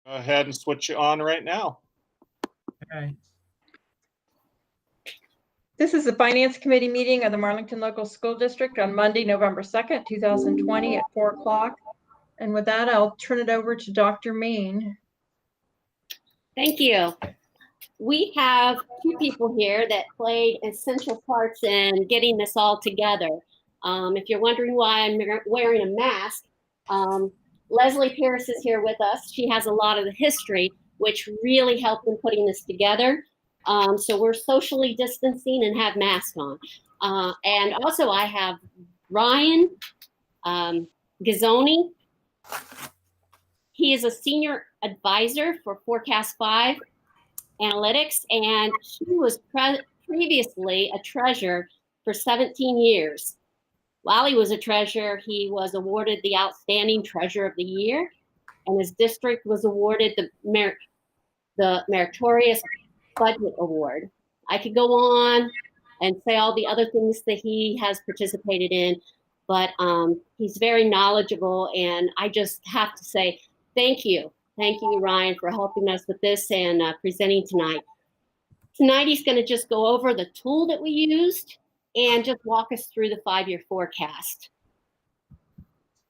Go ahead and switch it on right now. Okay. This is the Finance Committee meeting of the Marlington Local School District on Monday, November 2nd, 2020 at 4 o'clock. And with that, I'll turn it over to Dr. Main. Thank you. We have two people here that played essential parts in getting this all together. If you're wondering why I'm wearing a mask, Leslie Pierce is here with us. She has a lot of the history, which really helped in putting this together. So we're socially distancing and have masks on. And also I have Ryan Gazzoni. He is a senior advisor for Forecast 5 Analytics, and he was previously a treasurer for 17 years. While he was a treasurer, he was awarded the Outstanding Treasurer of the Year, and his district was awarded the Meritorious Budget Award. I could go on and say all the other things that he has participated in, but he's very knowledgeable, and I just have to say thank you. Thank you, Ryan, for helping us with this and presenting tonight. Tonight, he's going to just go over the tool that we used and just walk us through the 5-year forecast.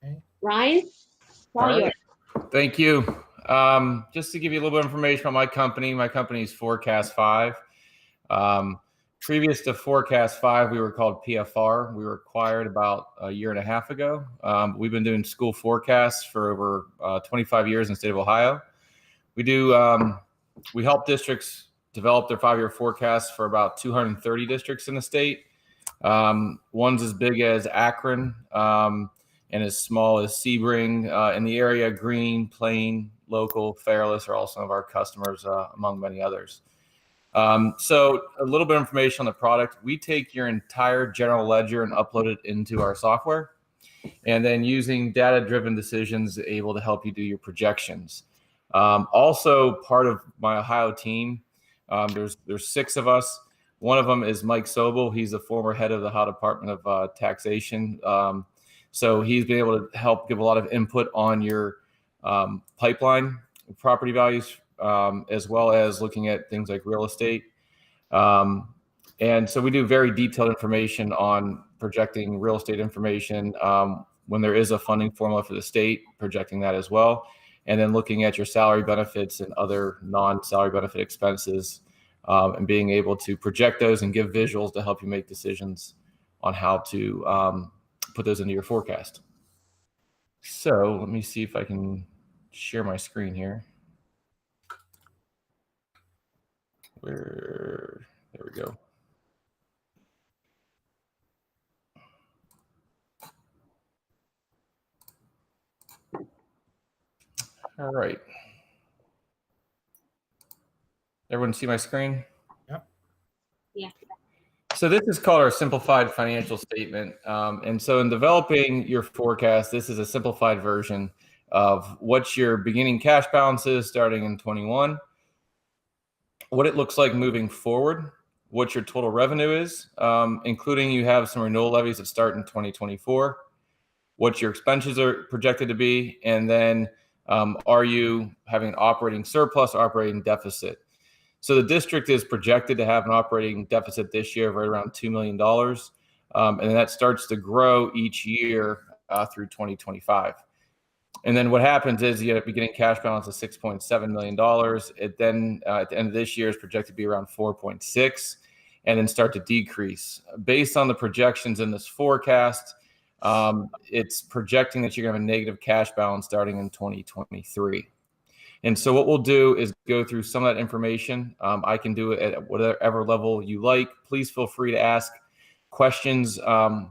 Okay. Ryan, all right. Thank you. Just to give you a little bit of information on my company is Forecast 5. Previous to Forecast 5, we were called PFR. We were acquired about a year and a half ago. We've been doing school forecasts for over 25 years in the state of Ohio. We help districts develop their 5-year forecasts for about 230 districts in the state. One's as big as Akron and as small as Sebring. In the area, Green, Plain, Local, Fairless are all some of our customers, among many others. So a little bit of information on the product. We take your entire general ledger and upload it into our software, and then using data-driven decisions, able to help you do your projections. Also part of my Ohio team, there's 6 of us. One of them is Mike Sobel. He's the former head of the Ohio Department of Taxation. So he's been able to help give a lot of input on your pipeline property values, as well as looking at things like real estate. And so we do very detailed information on projecting real estate information when there is a funding formula for the state, projecting that as well. And then looking at your salary benefits and other non-salary benefit expenses, and being able to project those and give visuals to help you make decisions on how to put those into your forecast. So let me see if I can share my screen here. There we go. All right. Everyone see my screen? Yep. yeah. So this is called our simplified financial statement. And so in developing your forecast, this is a simplified version of what your beginning cash balance is starting in 21, what it looks like moving forward, what your total revenue is, including you have some renewal levies that start in 2024, what your expenses are projected to be, and then are you having an operating surplus or operating deficit? So the district is projected to have an operating deficit this year of right around $2 million. And that starts to grow each year through 2025. And then what happens is you have a beginning cash balance of $6.7 million. It then at the end of this year is projected to be around 4.6 and then start to decrease. Based on the projections in this forecast, it's projecting that you're going to have a negative cash balance starting in 2023. And so what we'll do is go through some of that information. I can do it at whatever level you like. Please feel free to ask questions at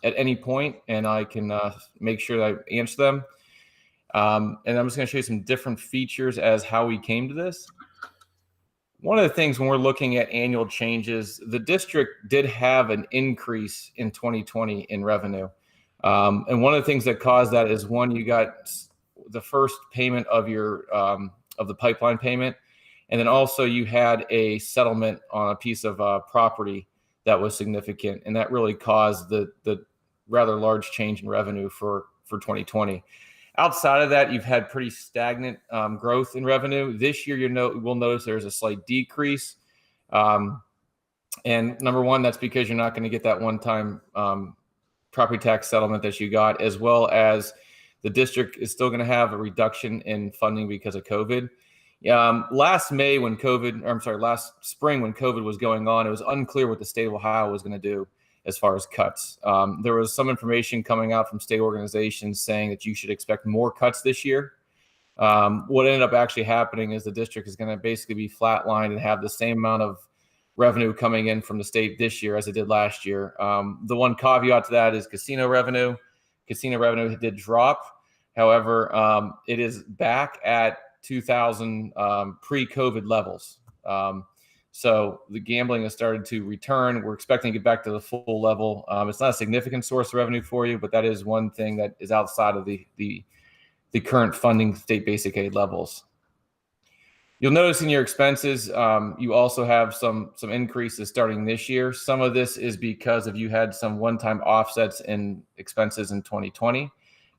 any point, and I can make sure that I answer them. And I'm just going to show you some different features as how we came to this. One of the things when we're looking at annual changes, the district did have an increase in 2020 in revenue. And one of the things that caused that is, one, you got the first payment of your of the pipeline payment, and then also you had a settlement on a piece of property that was significant, and that really caused the rather large change in revenue for 2020. Outside of that, you've had pretty stagnant growth in revenue. This year, we'll notice there's a slight decrease. And number one, that's because you're not going to get that one-time property tax settlement that you got, as well as the district is still going to have a reduction in funding because of COVID. Last spring when COVID was going on, it was unclear what the state of Ohio was going to do as far as cuts. There was some information coming out from state organizations saying that you should expect more cuts this year. What ended up actually happening is the district is going to basically be flatlined and have the same amount of revenue coming in from the state this year as it did last year. The one caveat to that is casino revenue. Casino revenue did drop. However, it is back at 2000 pre-COVID levels. So the gambling has started to return. We're expecting to get back to the full level. It's not a significant source of revenue for you, but that is one thing that is outside of the current funding state basic aid levels. You'll notice in your expenses, you also have some increases starting this year. Some of this is because you had some one-time offsets in expenses in 2020.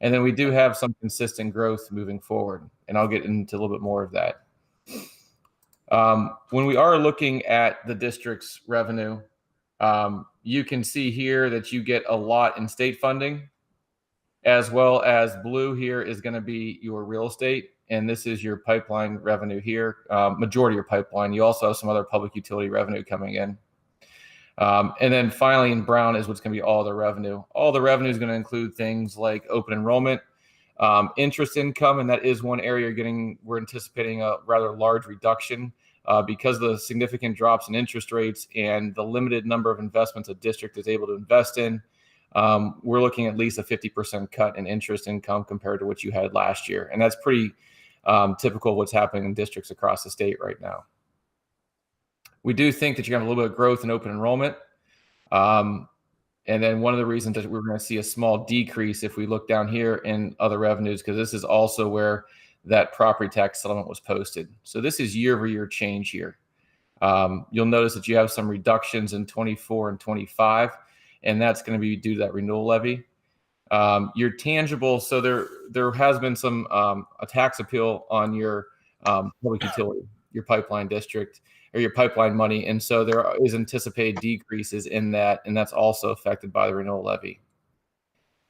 And then we do have some consistent growth moving forward. And I'll get into a little bit more of that. When we are looking at the district's revenue, you can see here that you get a lot in state funding, as well as blue here is going to be your real estate. And this is your pipeline revenue here, majority of your pipeline. You also have some other public utility revenue coming in. And then finally in brown is what's going to be all the revenue. All the revenue is going to include things like open enrollment, interest income, and that is one area we're anticipating a rather large reduction because of the significant drops in interest rates and the limited number of investments a district is able to invest in. We're looking at least a 50% cut in interest income compared to what you had last year. And that's pretty typical of what's happening in districts across the state right now. We do think that you're going to have a little bit of growth in open enrollment. And then one of the reasons that we're going to see a small decrease if we look down here in other revenues, because this is also where that property tax settlement was posted. So this is year-over-year change here. You'll notice that you have some reductions in 24 and 25, and that's going to be due to that renewal levy. Your tangible, so there has been some a tax appeal on your public utility, your pipeline district, or your pipeline money. And so there is anticipated decreases in that, and that's also affected by the renewal levy.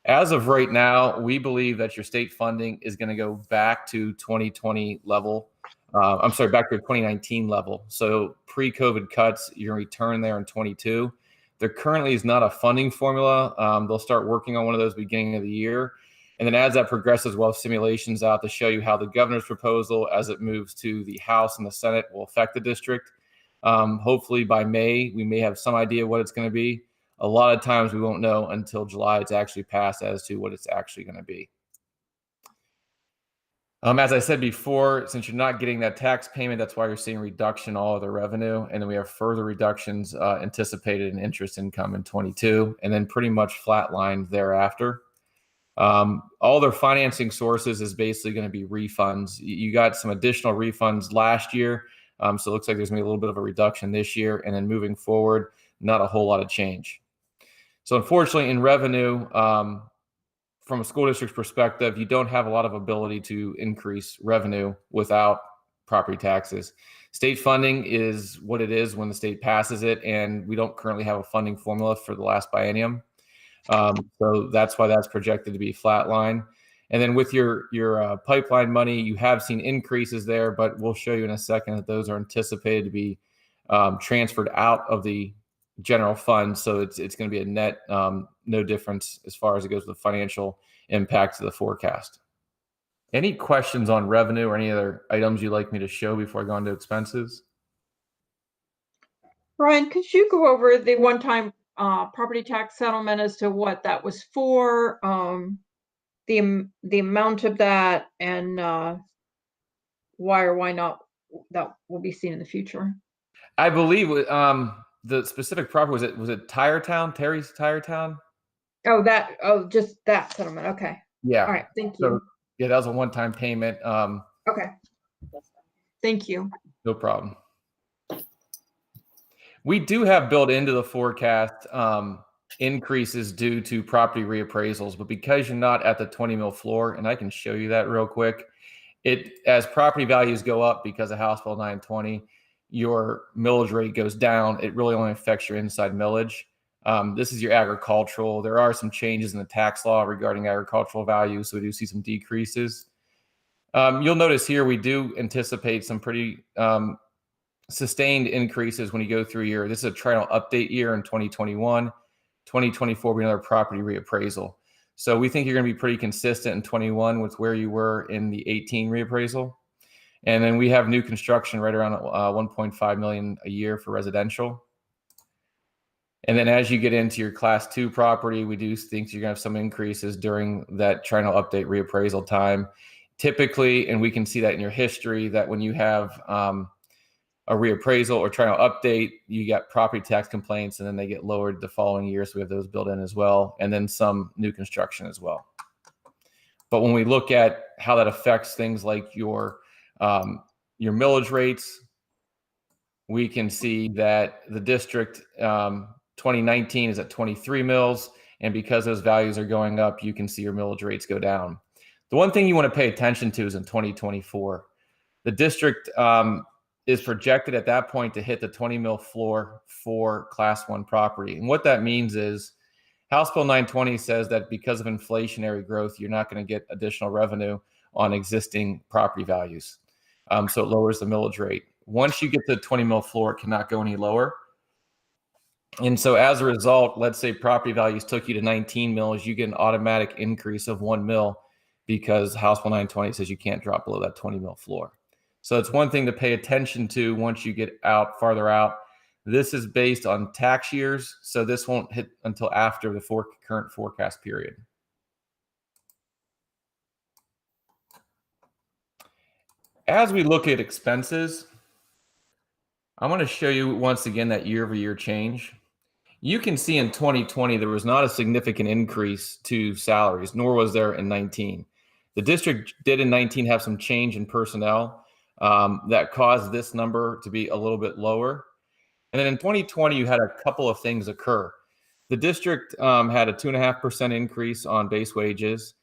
As of right now, we believe that your state funding is going to go back to 2020 level. Back to 2019 level. So pre-COVID cuts, you're going to return there in 22. There currently is not a funding formula. They'll start working on one of those beginning of the year. And then as that progresses, we'll have simulations out to show you how the governor's proposal, as it moves to the House and the Senate, will affect the district. Hopefully by May, we may have some idea what it's going to be. A lot of times we won't know until July it's actually passed as to what it's actually going to be. As I said before, since you're not getting that tax payment, that's why you're seeing reduction in all of the revenue. And then we have further reductions anticipated in interest income in 22, and then pretty much flatlined thereafter. All their financing sources is basically going to be refunds. You got some additional refunds last year. So it looks like there's going to be a little bit of a reduction this year. And then moving forward, not a whole lot of change. So unfortunately, in revenue, from a school district's perspective, you don't have a lot of ability to increase revenue without property taxes. State funding is what it is when the state passes it, and we don't currently have a funding formula for the last biennium. So that's why that's projected to be flatline. And then with your pipeline money, you have seen increases there, but we'll show you in a second that those are anticipated to be transferred out of the general fund. So it's going to be a net no difference as far as it goes with the financial impact to the forecast. Any questions on revenue or any other items you'd like me to show before I go into expenses? Brian, could you go over the one-time property tax settlement as to what that was for, the amount of that, and why or why not that will be seen in the future? I believe the specific property was it Terry's Tire Town? Just that settlement. Okay. Yeah. All right. Thank you. So, yeah, that was a one-time payment. Okay. Thank you. No problem. We do have built into the forecast increases due to property reappraisals, but because you're not at the 20 mil floor, and I can show you that real quick, as property values go up because of House Bill 920, your millage rate goes down. It really only affects your inside millage. This is your agricultural. There are some changes in the tax law regarding agricultural values, so we do see some decreases. You'll notice here we do anticipate some pretty sustained increases when you go through a year. This is a triennial update year in 2021. 2024 will be another property reappraisal. So we think you're going to be pretty consistent in 21 with where you were in the 18 reappraisal. And then we have new construction right around 1.5 million a year for residential. And then as you get into your class 2 property, we do think you're going to have some increases during that triennial update reappraisal time. Typically, and we can see that in your history, that when you have a reappraisal or triennial update, you got property tax complaints, and then they get lowered the following year. So we have those built in as well, and then some new construction as well. But when we look at how that affects things like your millage rates, we can see that the district 2019 is at 23 mills, and because those values are going up, you can see your millage rates go down. The one thing you want to pay attention to is in 2024, the district is projected at that point to hit the 20 mil floor for class 1 property. And what that means is House Bill 920 says that because of inflationary growth, you're not going to get additional revenue on existing property values. So it lowers the millage rate. Once you get to the 20 mil floor, it cannot go any lower. And so as a result, let's say property values took you to 19 mils, you get an automatic increase of 1 mil because House Bill 920 says you can't drop below that 20 mil floor. So it's one thing to pay attention to once you get farther out. This is based on tax years, so this won't hit until after the current forecast period. As we look at expenses, I'm going to show you once again that year-over-year change. You can see in 2020 there was not a significant increase to salaries, nor was there in 19. The district did in 19 have some change in personnel that caused this number to be a little bit lower. And then in 2020, you had a couple of things occur. The district had a 2.5% increase on base wages.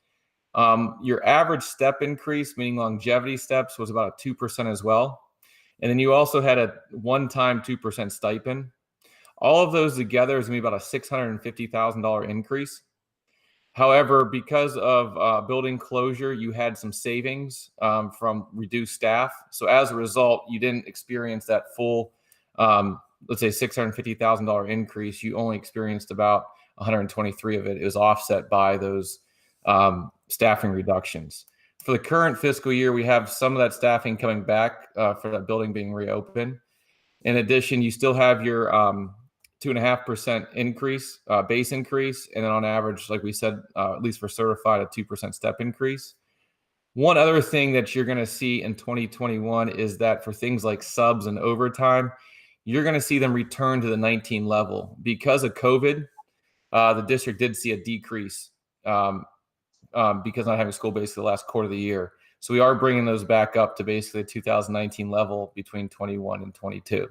Your average step increase, meaning longevity steps, was about a 2% as well. And then you also had a one-time 2% stipend. All of those together is going to be about a $650,000 increase. However, because of building closure, you had some savings from reduced staff. So as a result, you didn't experience that full, let's say $650,000 increase. You only experienced about 123 of it. It was offset by those staffing reductions. For the current fiscal year, we have some of that staffing coming back for that building being reopened. In addition, you still have your 2.5% increase, base increase, and then on average, like we said, at least for certified, a 2% step increase. One other thing that you're going to see in 2021 is that for things like subs and overtime, you're going to see them return to the 19 level. Because of COVID, the district did see a decrease because not having school basically the last quarter of the year. So we are bringing those back up to basically the 2019 level between 21 and 22.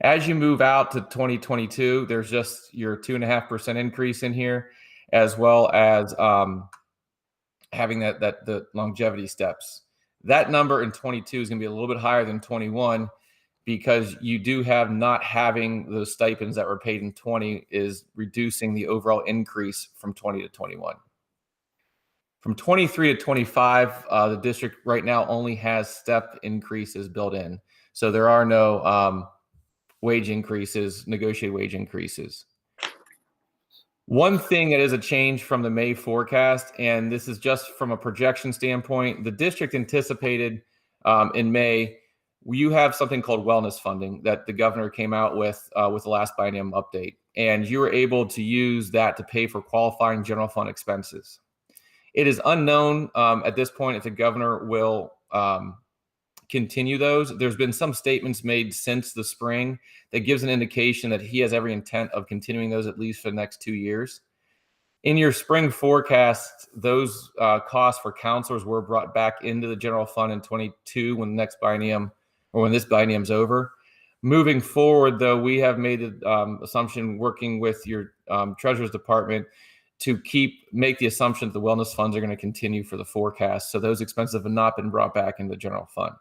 As you move out to 2022, there's just your 2.5% increase in here, as well as having the longevity steps. That number in 22 is going to be a little bit higher than 21 because you do have not having those stipends that were paid in 20 is reducing the overall increase from 20 to 21. From 23 to 25, the district right now only has step increases built in. So there are no wage increases, negotiated wage increases. One thing that is a change from the May forecast, and this is just from a projection standpoint, the district anticipated in May, you have something called wellness funding that the governor came out with the last biennium update, and you were able to use that to pay for qualifying general fund expenses. It is unknown at this point if the governor will continue those. There's been some statements made since the spring that gives an indication that he has every intent of continuing those at least for the next 2 years. In your spring forecast, those costs for counselors were brought back into the general fund in 22 when the next biennium or when this biennium's over. Moving forward, though, we have made the assumption, working with your Treasurer's Department, to make the assumption that the wellness funds are going to continue for the forecast. So those expenses have not been brought back into the general fund.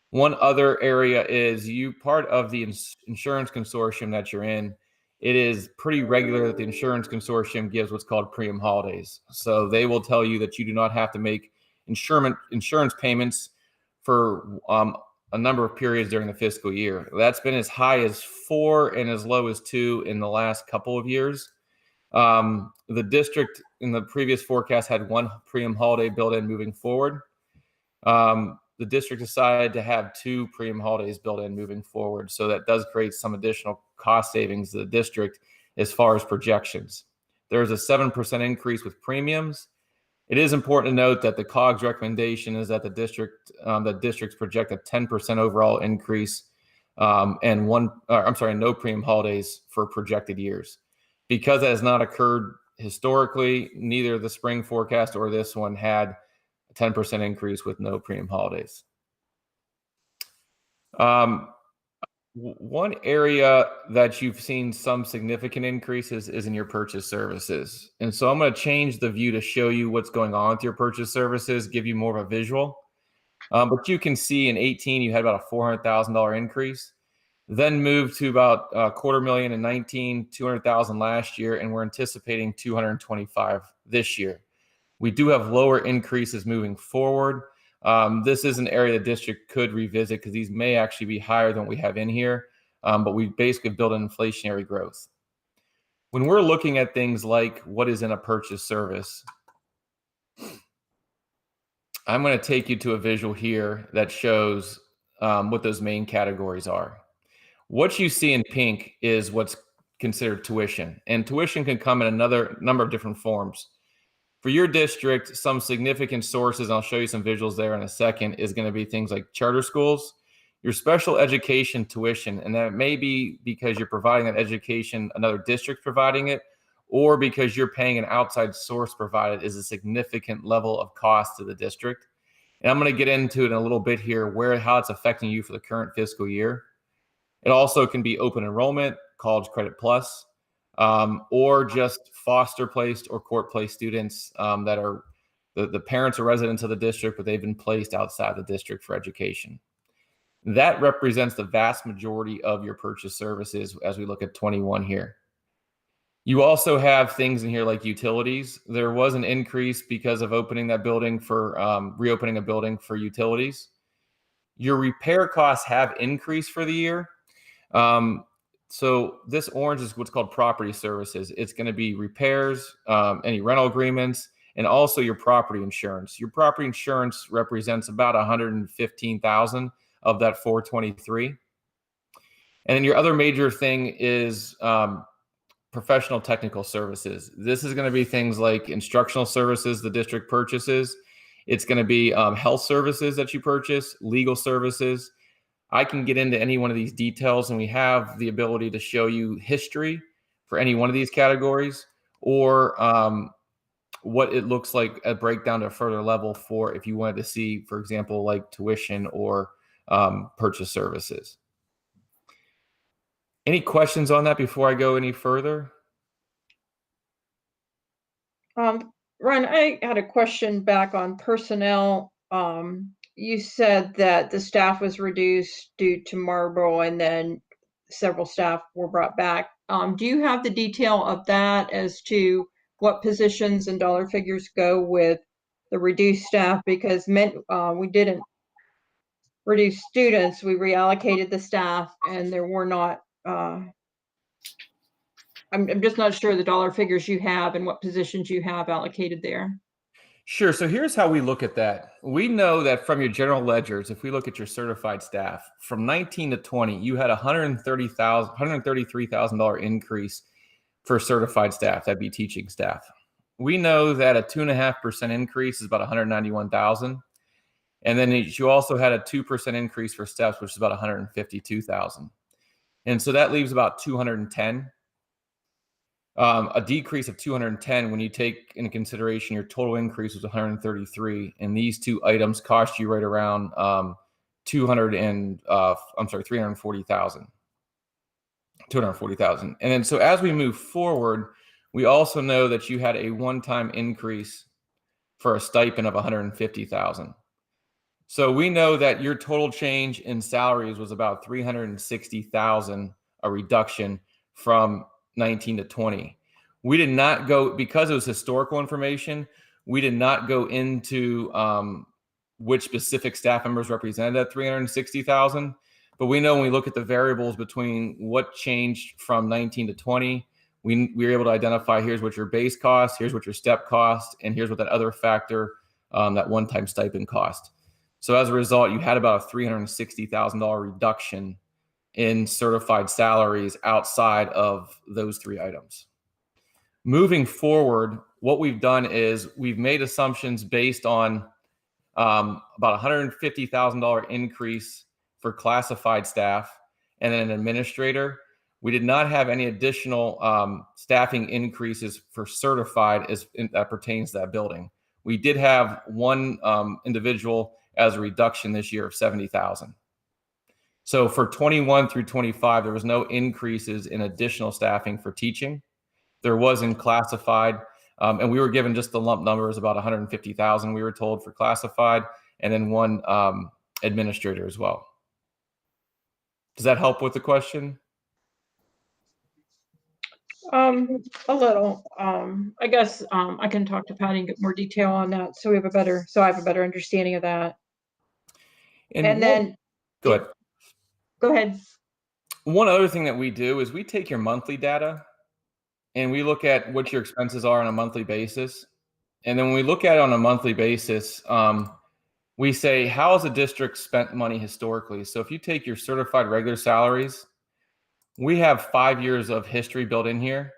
One other area is part of the insurance consortium that you're in. It is pretty regular that the insurance consortium gives what's called premium holidays. So they will tell you that you do not have to make insurance payments for a number of periods during the fiscal year. That's been as high as 4 and as low as 2 in the last couple of years. The district in the previous forecast had 1 premium holiday built in moving forward. The district decided to have 2 premium holidays built in moving forward. So that does create some additional cost savings to the district as far as projections. There's a 7% increase with premiums. It is important to note that the COGS recommendation is that the districts project a 10% overall increase and no premium holidays for projected years. Because that has not occurred historically, neither the spring forecast or this one had a 10% increase with no premium holidays. One area that you've seen some significant increases is in your purchase services. And so I'm going to change the view to show you what's going on with your purchase services, give you more of a visual. But you can see in 18, you had about a $400,000 increase, then moved to about $250,000 in 19, 200,000 last year, and we're anticipating 225 this year. We do have lower increases moving forward. This is an area the district could revisit because these may actually be higher than what we have in here, but we basically built an inflationary growth. When we're looking at things like what is in a purchase service, I'm going to take you to a visual here that shows what those main categories are. What you see in pink is what's considered tuition, and tuition can come in another number of different forms. For your district, some significant sources, and I'll show you some visuals there in a second, is going to be things like charter schools, your special education tuition, and that may be because you're providing that education, another district providing it, or because you're paying an outside source provided, is a significant level of cost to the district. And I'm going to get into it in a little bit here, how it's affecting you for the current fiscal year. It also can be open enrollment, college credit plus, or just foster placed or court placed students that are the parents are residents of the district, but they've been placed outside the district for education. That represents the vast majority of your purchase services as we look at 21 here. You also have things in here like utilities. There was an increase because of opening that building for reopening a building for utilities. Your repair costs have increased for the year. So this orange is what's called property services. It's going to be repairs, any rental agreements, and also your property insurance. Your property insurance represents about $115,000 of that 423. And then your other major thing is professional technical services. This is going to be things like instructional services the district purchases. It's going to be health services that you purchase, legal services. I can get into any one of these details, and we have the ability to show you history for any one of these categories, or what it looks like a breakdown to a further level for if you wanted to see, for example, like tuition or purchase services. Any questions on that before I go any further? Ryan, I had a question back on personnel. You said that the staff was reduced due to Marlboro, and then several staff were brought back. Do you have the detail of that as to what positions and dollar figures go with the reduced staff? Because we didn't reduce students, we reallocated the staff, and there were not. I'm just not sure the dollar figures you have and what positions you have allocated there. Sure. So here's how we look at that. We know that from your general ledgers, if we look at your certified staff, from 19 to 20, you had $133,000 increase for certified staff. That'd be teaching staff. We know that a 2.5% increase is about $191,000. And then you also had a 2% increase for steps, which is about $152,000. And so that leaves about $210,000. A decrease of $210,000 when you take into consideration your total increase was $133,000, and these two items cost you right around $240,000. $240,000. And then so as we move forward, we also know that you had a one-time increase for a stipend of $150,000. So we know that your total change in salaries was about $360,000, a reduction from 19 to 20. We did not go, because it was historical information, we did not go into which specific staff members represented that 360,000. But we know when we look at the variables between what changed from 19 to 20, we were able to identify, here's what your base cost, here's what your step cost, and here's what that other factor, that one-time stipend cost. So as a result, you had about a $360,000 reduction in certified salaries outside of those three items. Moving forward, what we've done is we've made assumptions based on about $150,000 increase for classified staff and then an administrator. We did not have any additional staffing increases for certified that pertains to that building. We did have one individual as a reduction this year of $70,000. So for 21 through 25, there was no increases in additional staffing for teaching. There was in classified, and we were given just the lump numbers, about $150,000 we were told for classified, and then one administrator as well. Does that help with the question? A little. I guess I can talk to Patty and get more detail on that, so I have a better understanding of that. And then go ahead. Go ahead. One other thing that we do is we take your monthly data and we look at what your expenses are on a monthly basis. And then when we look at it on a monthly basis, we say, how has the district spent money historically? So if you take your certified regular salaries, we have 5 years of history built in here.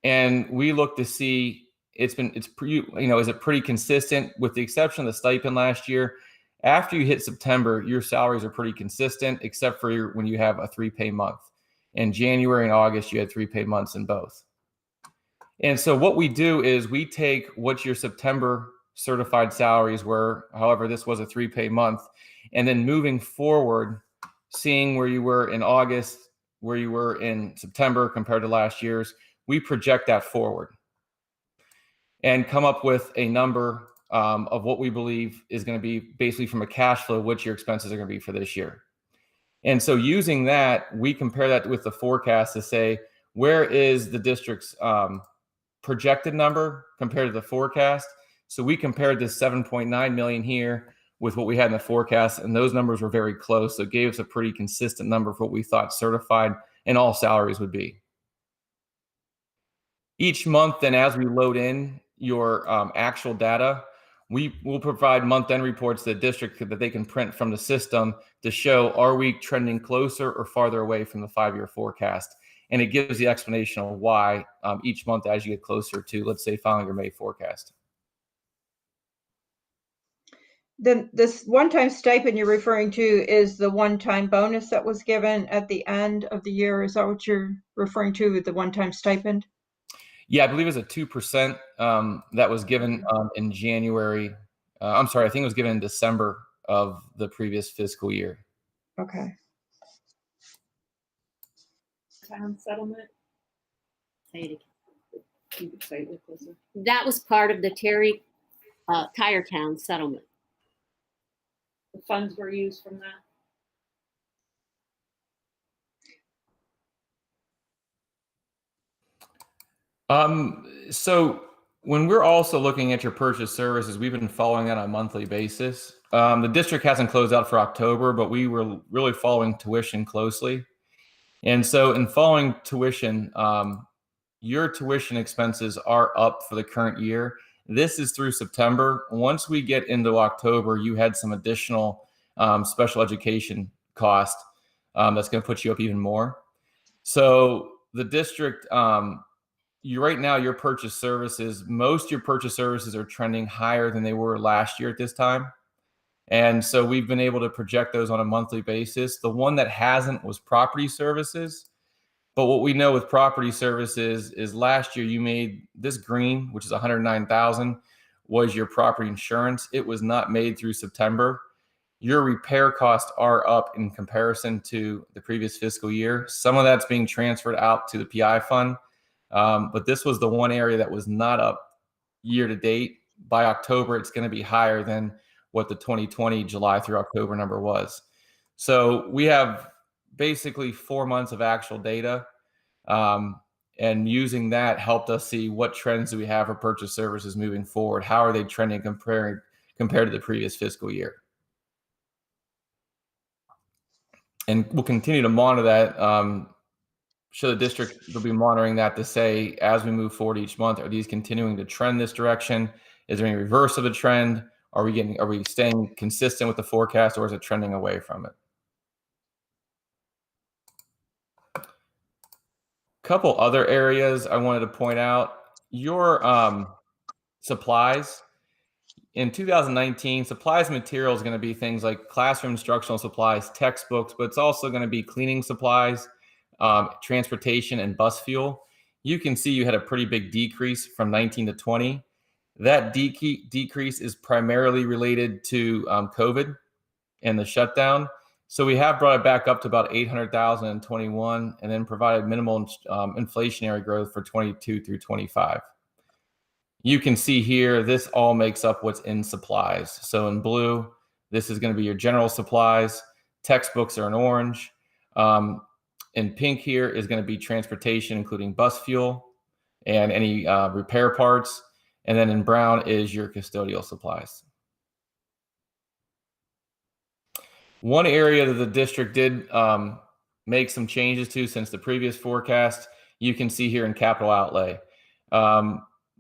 And we look to see, is it pretty consistent, with the exception of the stipend last year? After you hit September, your salaries are pretty consistent, except for when you have a 3-pay month. In January and August, you had 3-pay months in both. And so what we do is we take what your September certified salaries were, however, this was a 3-pay month, and then moving forward, seeing where you were in August, where you were in September compared to last year's, we project that forward and come up with a number of what we believe is going to be, basically from a cash flow, what your expenses are going to be for this year. And so using that, we compare that with the forecast to say, where is the district's projected number compared to the forecast? So we compared this 7.9 million here with what we had in the forecast, and those numbers were very close. So it gave us a pretty consistent number for what we thought certified and all salaries would be. Each month, then, as we load in your actual data, we will provide month-end reports to the district that they can print from the system to show, are we trending closer or farther away from the 5-year forecast? And it gives the explanation of why each month as you get closer to, let's say, filing your May forecast. Then this one-time stipend you're referring to is the one-time bonus that was given at the end of the year. Is that what you're referring to with the one-time stipend? Yeah, I believe it was a 2% that was given in January. I'm sorry, I think it was given in December of the previous fiscal year. Okay. Town settlement. Say it again. You could say it a little closer. That was part of the Terry Tire Town settlement. The funds were used from that. So when we're also looking at your purchase services, we've been following that on a monthly basis. The district hasn't closed out for October, but we were really following tuition closely. And so in following tuition, your tuition expenses are up for the current year. This is through September. Once we get into October, you had some additional special education cost that's going to put you up even more. So the district, right now, your purchase services, most of your purchase services are trending higher than they were last year at this time. And so we've been able to project those on a monthly basis. The one that hasn't was property services. But what we know with property services is last year you made this green, which is $109,000, was your property insurance. It was not made through September. your repair costs are up in comparison to the previous fiscal year. Some of that's being transferred out to the PI fund, but this was the one area that was not up year to date. By October, it's going to be higher than what the 2020 July through October number was. So we have basically 4 months of actual data, and using that helped us see what trends do we have for purchase services moving forward. How are they trending compared to the previous fiscal year? And we'll continue to monitor that. The district will be monitoring that to say, as we move forward each month, are these continuing to trend this direction? Is there any reverse of the trend? Are we staying consistent with the forecast, or is it trending away from it? Couple other areas I wanted to point out. Your supplies. In 2019, supplies and materials is going to be things like classroom instructional supplies, textbooks, but it's also going to be cleaning supplies, transportation, and bus fuel. You can see you had a pretty big decrease from 19 to 20. That decrease is primarily related to COVID and the shutdown. So we have brought it back up to about 800,000 in 21, and then provided minimal inflationary growth for 22 through 25. You can see here, this all makes up what's in supplies. So in blue, this is going to be your general supplies. Textbooks are in orange. In pink here is going to be transportation, including bus fuel and any repair parts. And then in brown is your custodial supplies. One area that the district did make some changes to since the previous forecast, you can see here in capital outlay.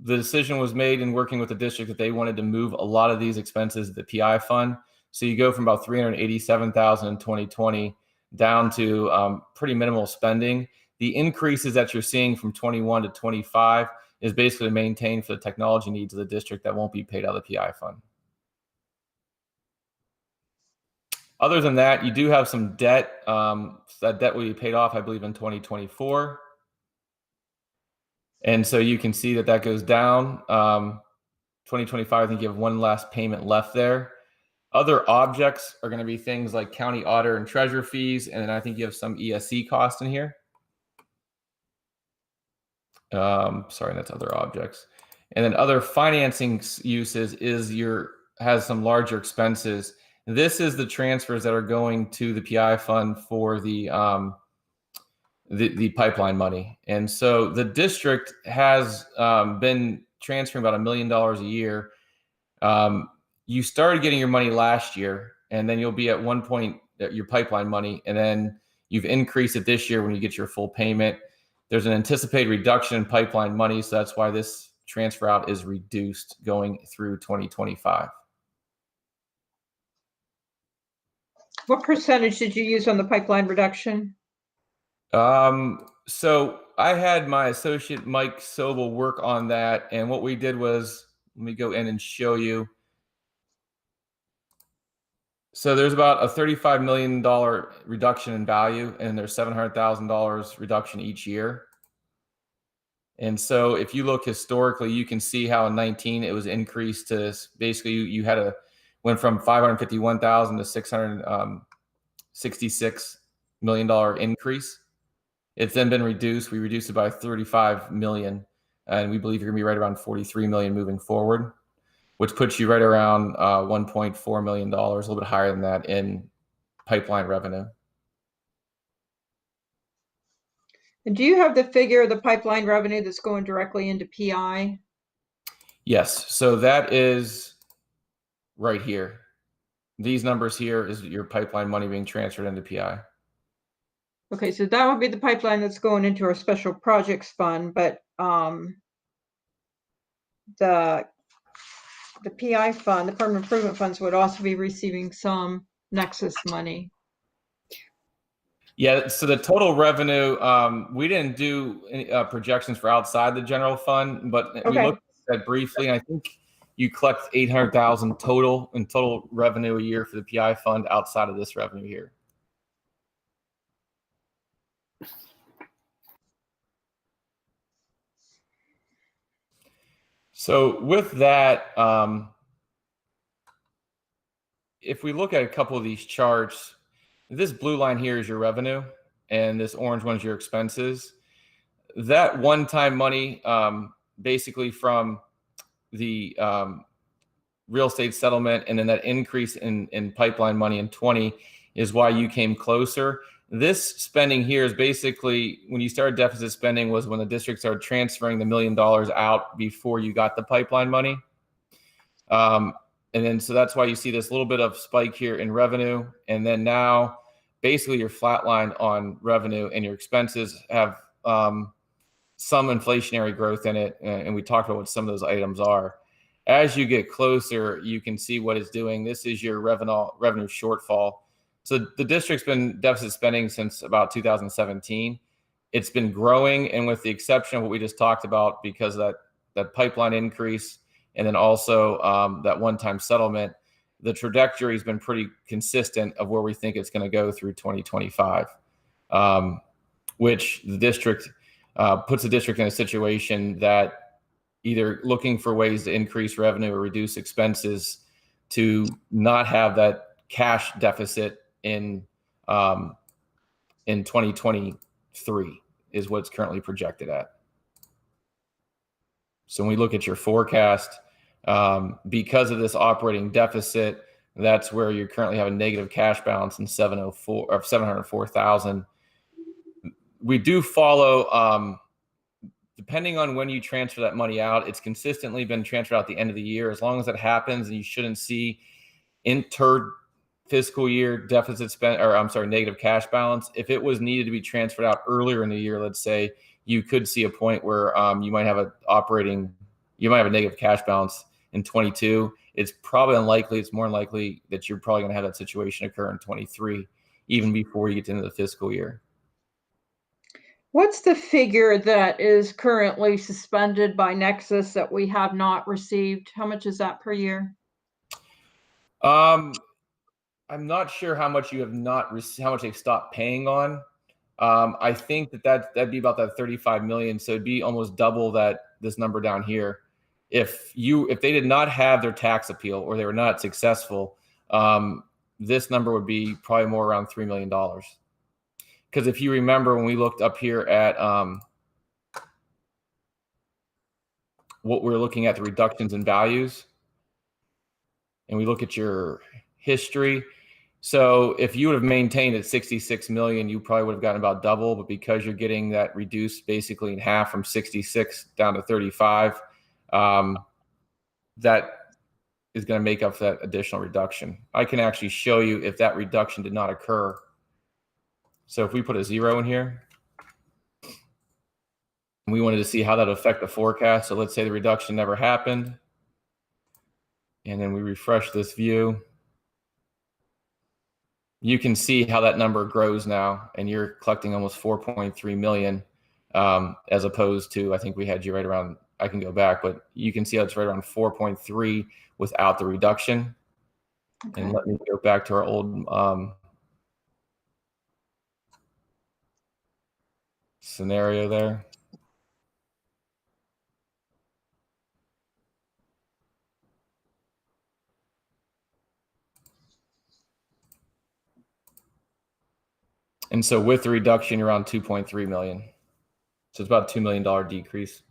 The decision was made in working with the district that they wanted to move a lot of these expenses to the PI fund. So you go from about 387,000 in 2020 down to pretty minimal spending. The increases that you're seeing from 21 to 25 is basically maintained for the technology needs of the district that won't be paid out of the PI fund. Other than that, you do have some debt. That debt will be paid off, I believe, in 2024. And so you can see that that goes down. 2025, I think you have one last payment left there. Other objects are going to be things like county auditor and treasurer fees. And then I think you have some ESC cost in here. Sorry, that's other objects. And then other financing uses has some larger expenses. This is the transfers that are going to the PI fund for the pipeline money. And so the district has been transferring about $1 million a year. You started getting your money last year, and then you'll be at one point at your pipeline money, and then you've increased it this year when you get your full payment. There's an anticipated reduction in pipeline money, so that's why this transfer out is reduced going through 2025. What percentage did you use on the pipeline reduction? So I had my associate Mike Sobel work on that, and what we did was, let me go in and show you. So there's about a $35 million reduction in value, and there's $700,000 reduction each year. And so if you look historically, you can see how in 19 it was increased to basically you had went from 551,000 to $666 million increase. It's then been reduced. We reduced it by 35 million, and we believe you're gonna be right around 43 million moving forward, which puts you right around $1.4 million, a little bit higher than that in pipeline revenue. And do you have the figure of the pipeline revenue that's going directly into PI? Yes, so that is right here. These numbers here is your pipeline money being transferred into PI. Okay, so that would be the pipeline that's going into our special projects fund, but the PI fund, the permanent improvement funds, would also be receiving some Nexus money. Yeah, so the total revenue, we didn't do any, projections for outside the general fund, but we Okay. looked at that briefly, and I think you collect 800,000 total in total revenue a year for the PI fund outside of this revenue here. So with that, if we look at a couple of these charts, this blue line here is your revenue, and this orange one is your expenses. That one-time money, basically from the real estate settlement, and then that increase in pipeline money in 20 is why you came closer. This spending here is basically when you started deficit spending was when the district started transferring the $1 million out before you got the pipeline money. And then so that's why you see this little bit of spike here in revenue. And then now basically your flat line on revenue and your expenses have some inflationary growth in it. And we talked about what some of those items are. As you get closer, you can see what it's doing. This is your revenue shortfall. So the district's been deficit spending since about 2017. It's been growing, and with the exception of what we just talked about, because of that pipeline increase, and then also that one-time settlement, the trajectory has been pretty consistent of where we think it's going to go through 2025, which the district puts the district in a situation that either looking for ways to increase revenue or reduce expenses to not have that cash deficit in 2023 is what's currently projected at. So when we look at your forecast, because of this operating deficit, that's where you currently have a negative cash balance in 704,000. We do follow, depending on when you transfer that money out, it's consistently been transferred out at the end of the year. As long as that happens, and you shouldn't see fiscal year deficit spend, or I'm sorry, negative cash balance. If it was needed to be transferred out earlier in the year, let's say, you could see a point where you might have a negative cash balance in 22. It's probably unlikely. It's more likely that you're probably going to have that situation occur in 23, even before you get into the fiscal year. What's the figure that is currently suspended by Nexus that we have not received? How much is that per year? I'm not sure how much you have not received, how much they've stopped paying on. I think that'd be about that 35 million. So it'd be almost double this number down here. If they did not have their tax appeal or they were not successful, this number would be probably more around $3 million. Because if you remember when we looked up here at what we're looking at, the reductions in values, and we look at your history. So if you would have maintained at 66 million, you probably would have gotten about double, but because you're getting that reduced basically in half from 66 down to 35, that is going to make up for that additional reduction. I can actually show you if that reduction did not occur. So if we put a 0 in here, and we wanted to see how that would affect the forecast. So let's say the reduction never happened. And then we refresh this view. You can see how that number grows now, and you're collecting almost 4.3 million, as opposed to, I think we had you right around, I can go back, but you can see how it's right around 4.3 without the reduction. Okay. And let me go back to our old scenario there. And so with the reduction, you're around 2.3 million. So it's about a $2 million decrease.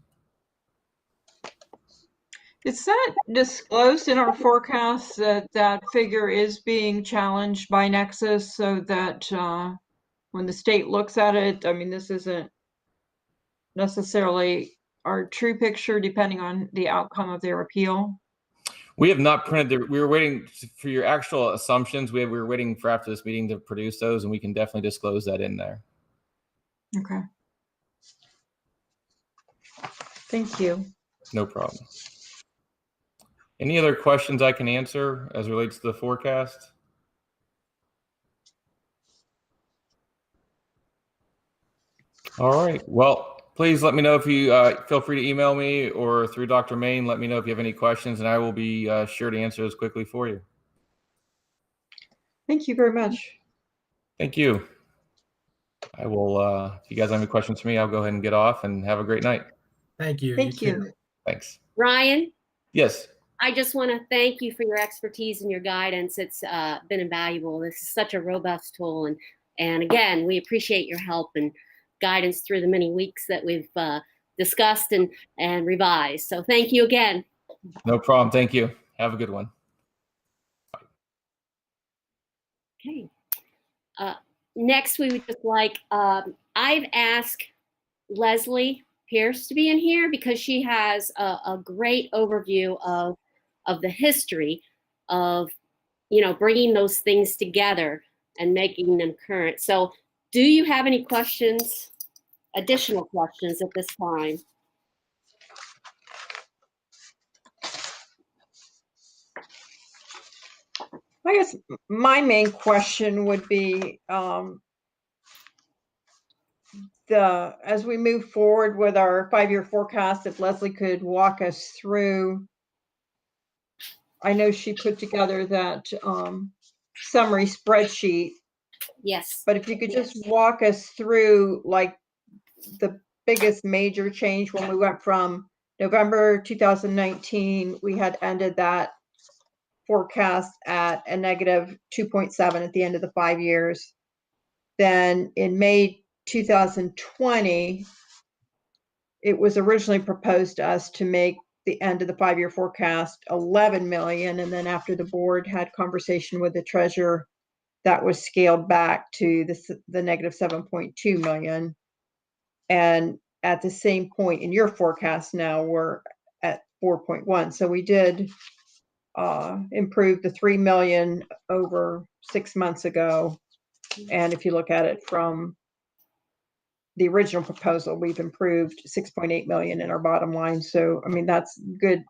Is that disclosed in our forecast that that figure is being challenged by Nexus, so that when the state looks at it, I mean, this isn't necessarily our true picture depending on the outcome of their appeal? We have not printed we were waiting for your actual assumptions. We were waiting for after this meeting to produce those, and we can definitely disclose that in there. Okay. Thank you. No problem. Any other questions I can answer as it relates to the forecast? All right. Well, please let me know if you feel free to email me or through Dr. Main. Let me know if you have any questions, and I will be sure to answer those quickly for you. Thank you very much. Thank you. I will, if you guys have any questions for me, I'll go ahead and get off, and have a great night. Thank you. Thank you. Thanks. Ryan, Yes. I just want to thank you for your expertise and your guidance. It's been invaluable. This is such a robust tool. And again, we appreciate your help and guidance through the many weeks that we've discussed and revised. So thank you again. No problem. Thank you. Have a good one. Okay. Next, we would just like, I've asked Leslie Pierce to be in here because she has a great overview of the history of, bringing those things together and making them current. So do you have any questions, additional questions at this time? I guess my main question would be, as we move forward with our 5-year forecast, if Leslie could walk us through. I know she put together that summary spreadsheet, Yes. but if you could just walk us through like the biggest major change when we went from November 2019, we had ended that forecast at a negative 2.7 at the end of the 5 years. Then in May 2020, it was originally proposed to us to make the end of the 5-year forecast 11 million. And then after the board had conversation with the treasurer, that was scaled back to the negative 7.2 million. And at the same point in your forecast now, we're at 4.1. So we did improve the 3 million over 6 months ago. And if you look at it from the original proposal, we've improved 6.8 million in our bottom line. So, I mean, that's good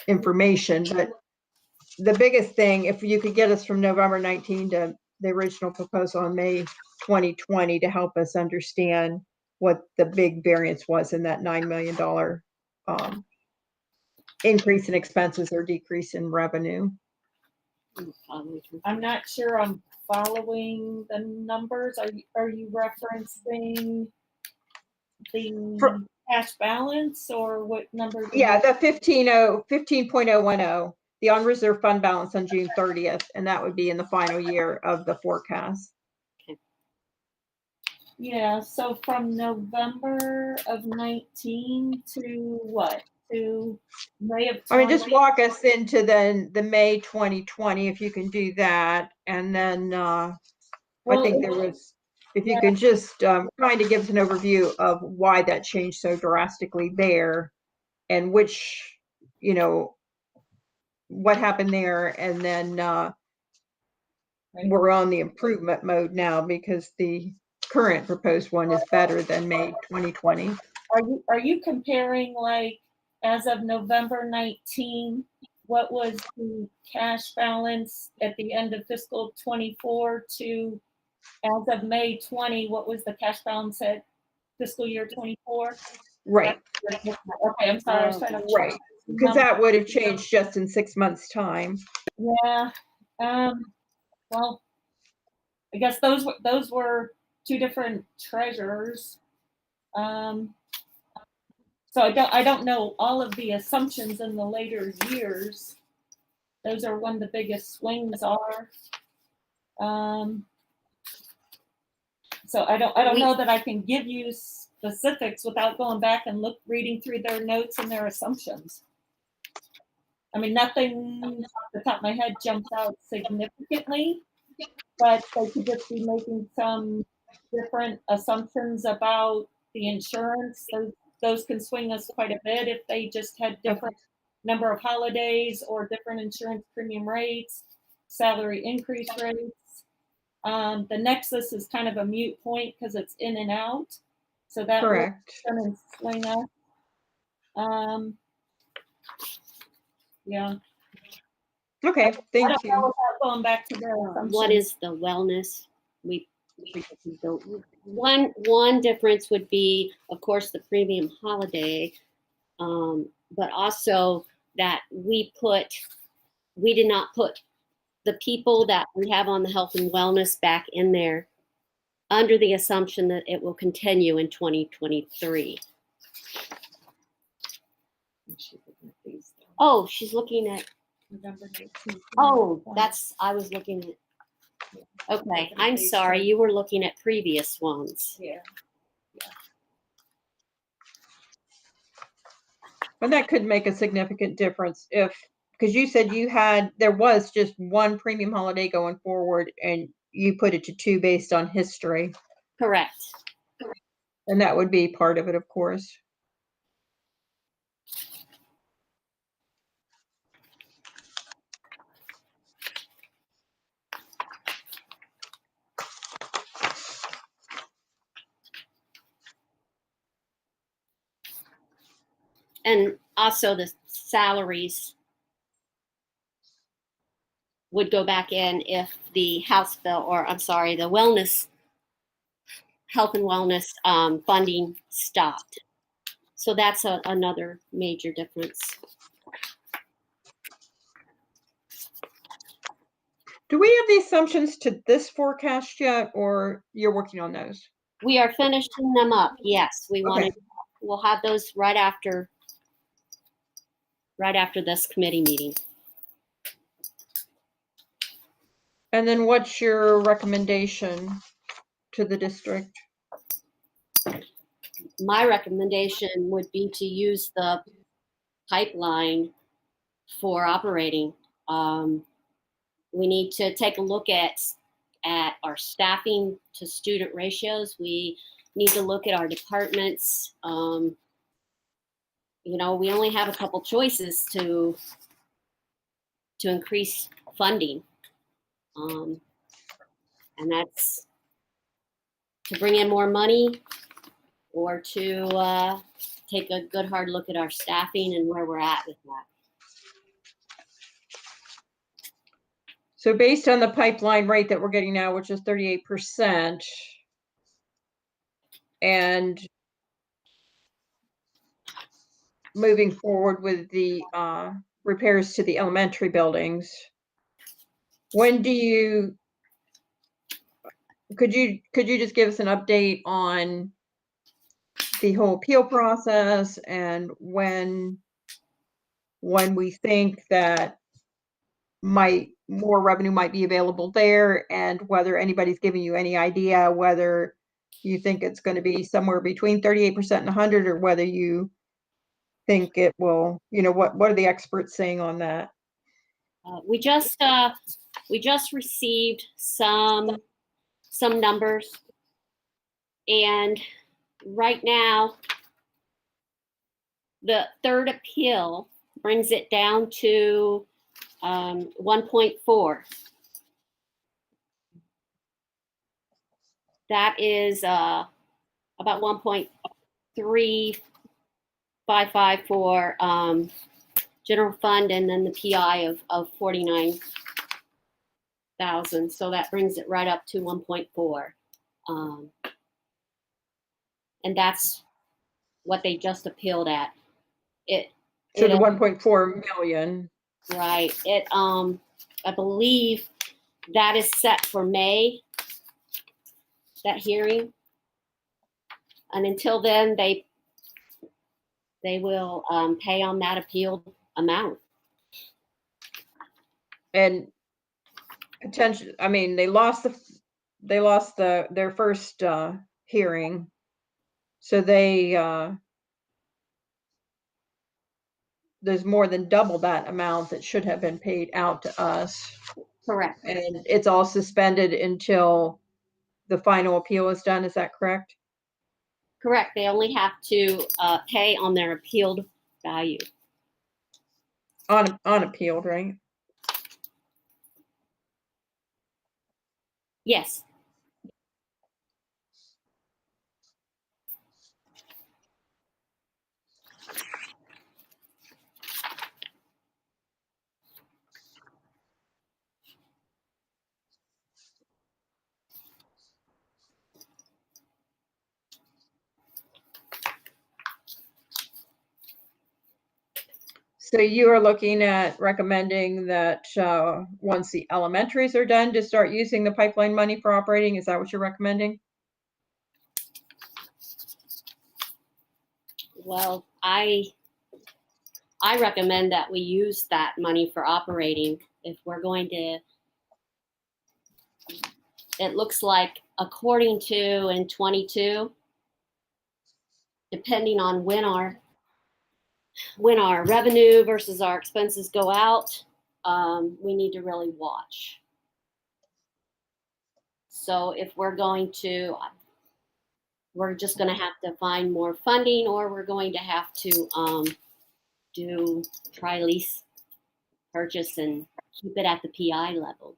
information. But the biggest thing, if you could get us from November 19 to the original proposal in May 2020 to help us understand what the big variance was in that $9 million increase in expenses or decrease in revenue. I'm not sure I'm following the numbers. Are you referencing the cash balance or what number? Yeah, the 15.010, the unreserved fund balance on June 30th, and that would be in the final year of the forecast. Yeah, so from November of 19 to what? To May of 20? I mean, just walk us into the May 2020, if you can do that. And then I think there was, if you could just kind of give us an overview of why that changed so drastically there and which, what happened there. And then we're on the improvement mode now because the current proposed one is better than May 2020. Are you comparing like as of November 19, what was the cash balance at the end of fiscal 24 to as of May 20, what was the cash balance at fiscal year 24? Right. Okay, I'm sorry. I was trying to Right. Because that would have changed just in 6 months' time. Yeah. Well, I guess those were two different treasurers. So I don't know all of the assumptions in the later years. Those are when the biggest swings are. So I don't know that I can give you specifics without going back and reading through their notes and their assumptions. I mean, nothing off the top of my head jumps out significantly, but they could just be making some different assumptions about the insurance. Those can swing us quite a bit if they just had different number of holidays or different insurance premium rates, salary increase rates. The nexus is kind of a moot point because it's in and out. So that will kind of swing us. Yeah. Okay, thank you. Without going back to their assumptions. What is the wellness? We don't. One difference would be, of course, the premium holiday, but also that we did not put the people that we have on the health and wellness back in there under the assumption that it will continue in 2023. Oh, she's looking at, November 19th. oh, I was looking at, okay, I'm sorry, you were looking at previous ones. Yeah. But that could make a significant difference because you said there was just one premium holiday going forward and you put it to 2 based on history. Correct. And that would be part of it, of course. And also the salaries would go back in if the House bill, or I'm sorry, the health and wellness funding stopped. So that's another major difference. Do we have the assumptions to this forecast yet, or you're working on those? We are finishing them up. Yes, we'll have those right after this committee meeting. And then what's your recommendation to the district? My recommendation would be to use the pipeline for operating. We need to take a look at our staffing to student ratios. We need to look at our departments. We only have a couple choices to increase funding. And that's to bring in more money or to take a good hard look at our staffing and where we're at with that. So based on the pipeline rate that we're getting now, which is 38%, and moving forward with the repairs to the elementary buildings, when do you, could you just give us an update on the whole appeal process and when we think that more revenue might be available there, and whether anybody's giving you any idea whether you think it's going to be somewhere between 38% and 100, or whether you think it will, what are the experts saying on that? We just received some numbers, and right now the third appeal brings it down to 1.4. That is about 1.355 for general fund, and then the PI of 49,000. So that brings it right up to 1.4. And that's what they just appealed at. So the 1.4 million. Right. I believe that is set for May, that hearing. And until then, they will pay on that appealed amount. And potentially, I mean, they lost their first hearing, so there's more than double that amount that should have been paid out to us. Correct. And it's all suspended until the final appeal is done. Is that correct? Correct. They only have to pay on their appealed value. Unappealed, right? Yes. So you are looking at recommending that once the elementaries are done, to start using the pipeline money for operating. Is that what you're recommending? Well, I I recommend that we use that money for operating. If we're going to, it looks like according to in 22, depending on when our revenue versus our expenses go out, we need to really watch. So if we're going to, we're just going to have to find more funding, or we're going to have to try lease purchase and keep it at the PI level.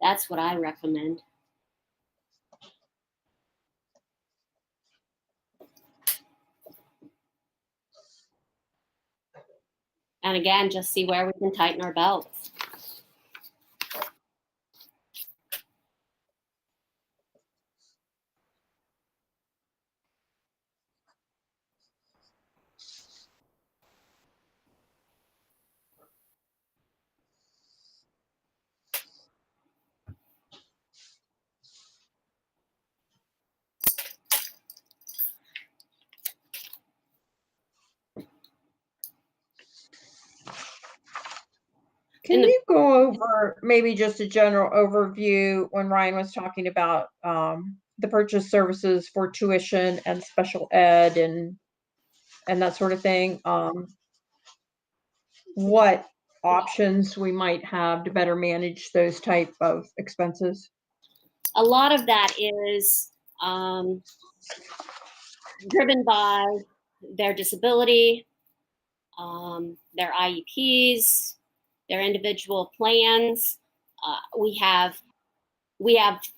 That's what I recommend. And again, just see where we can tighten our belts. Can you go over maybe just a general overview when Ryan was talking about the purchase services for tuition and special ed and that sort of thing? What options we might have to better manage those type of expenses? A lot of that is driven by their disability, their IEPs, their individual plans. We have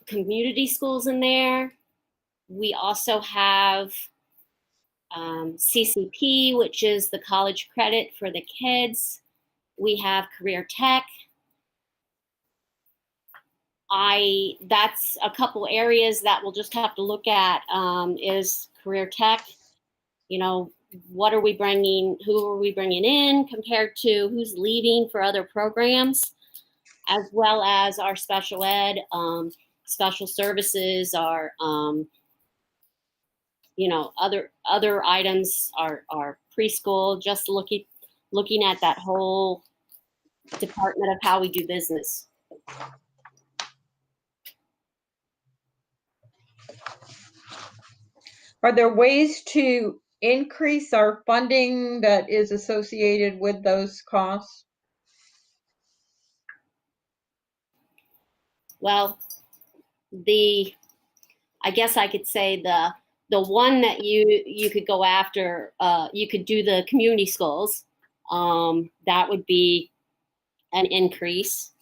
community schools in there. We also have CCP, which is the college credit for the kids. We have career tech. That's a couple areas that we'll just have to look at, is career tech. You know, what are we bringing, who are we bringing in compared to who's leaving for other programs, as well as our special ed, special services, our, you know, other items, our preschool, just looking at that whole department of how we do business. Are there ways to increase our funding that is associated with those costs? Well, I guess I could say the one that you could go after, you could do the community schools. That would be an increase.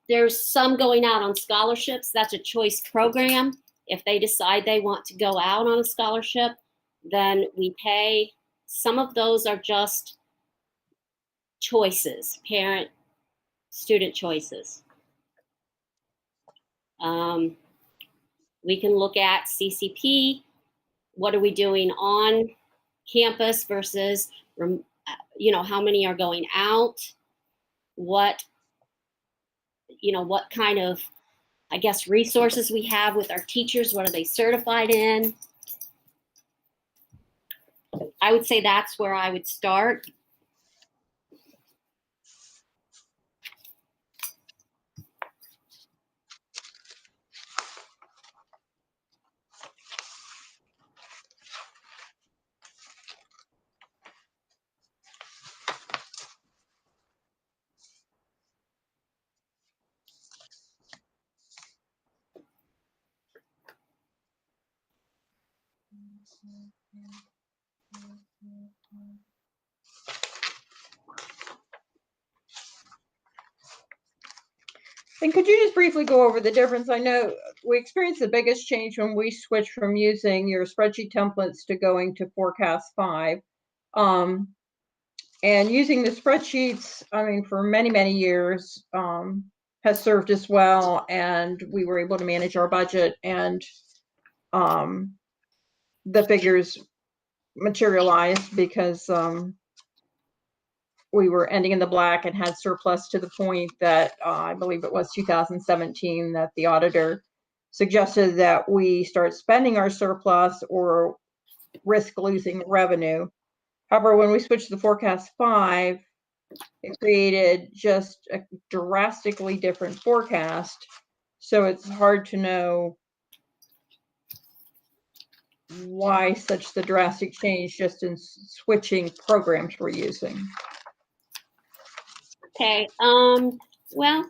There's some going out on scholarships. That's a choice program. If they decide they want to go out on a scholarship, then we pay. Some of those are just choices, parent-student choices. We can look at CCP. What are we doing on campus versus, you know, how many are going out? What kind of, I guess, resources we have with our teachers? What are they certified in? I would say that's where I would start. And could you just briefly go over the difference? I know we experienced the biggest change when we switched from using your spreadsheet templates to going to Forecast 5. And using the spreadsheets, I mean, for many, many years, has served us well, and we were able to manage our budget, and the figures materialized because we were ending in the black and had surplus to the point that I believe it was 2017 that the auditor suggested that we start spending our surplus or risk losing revenue. However, when we switched to the forecast 5, it created just a drastically different forecast. So it's hard to know why such the drastic change just in switching programs we're using. Okay, well,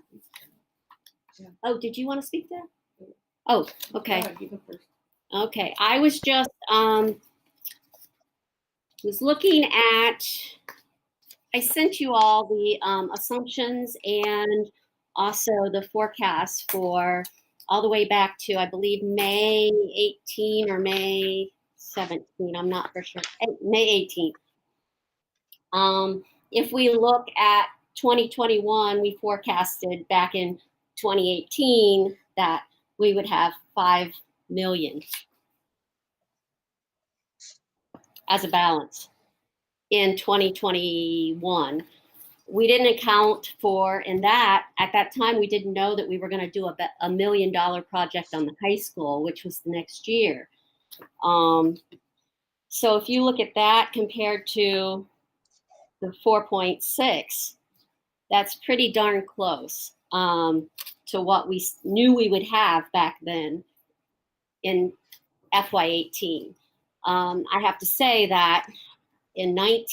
oh, did you want to speak to that? Oh, okay. Go ahead, you go first. Okay, I was just, was looking at, I sent you all the assumptions and also the forecast for all the way back to, I believe, May 18 or May 17. I'm not for sure. May 18th. If we look at 2021, we forecasted back in 2018 that we would have 5 million as a balance in 2021. We didn't account for in that, at that time, we didn't know that we were going to do a $1 million project on the high school, which was the next year. So if you look at that compared to the 4.6, that's pretty darn close to what we knew we would have back then in FY18. I have to say that in I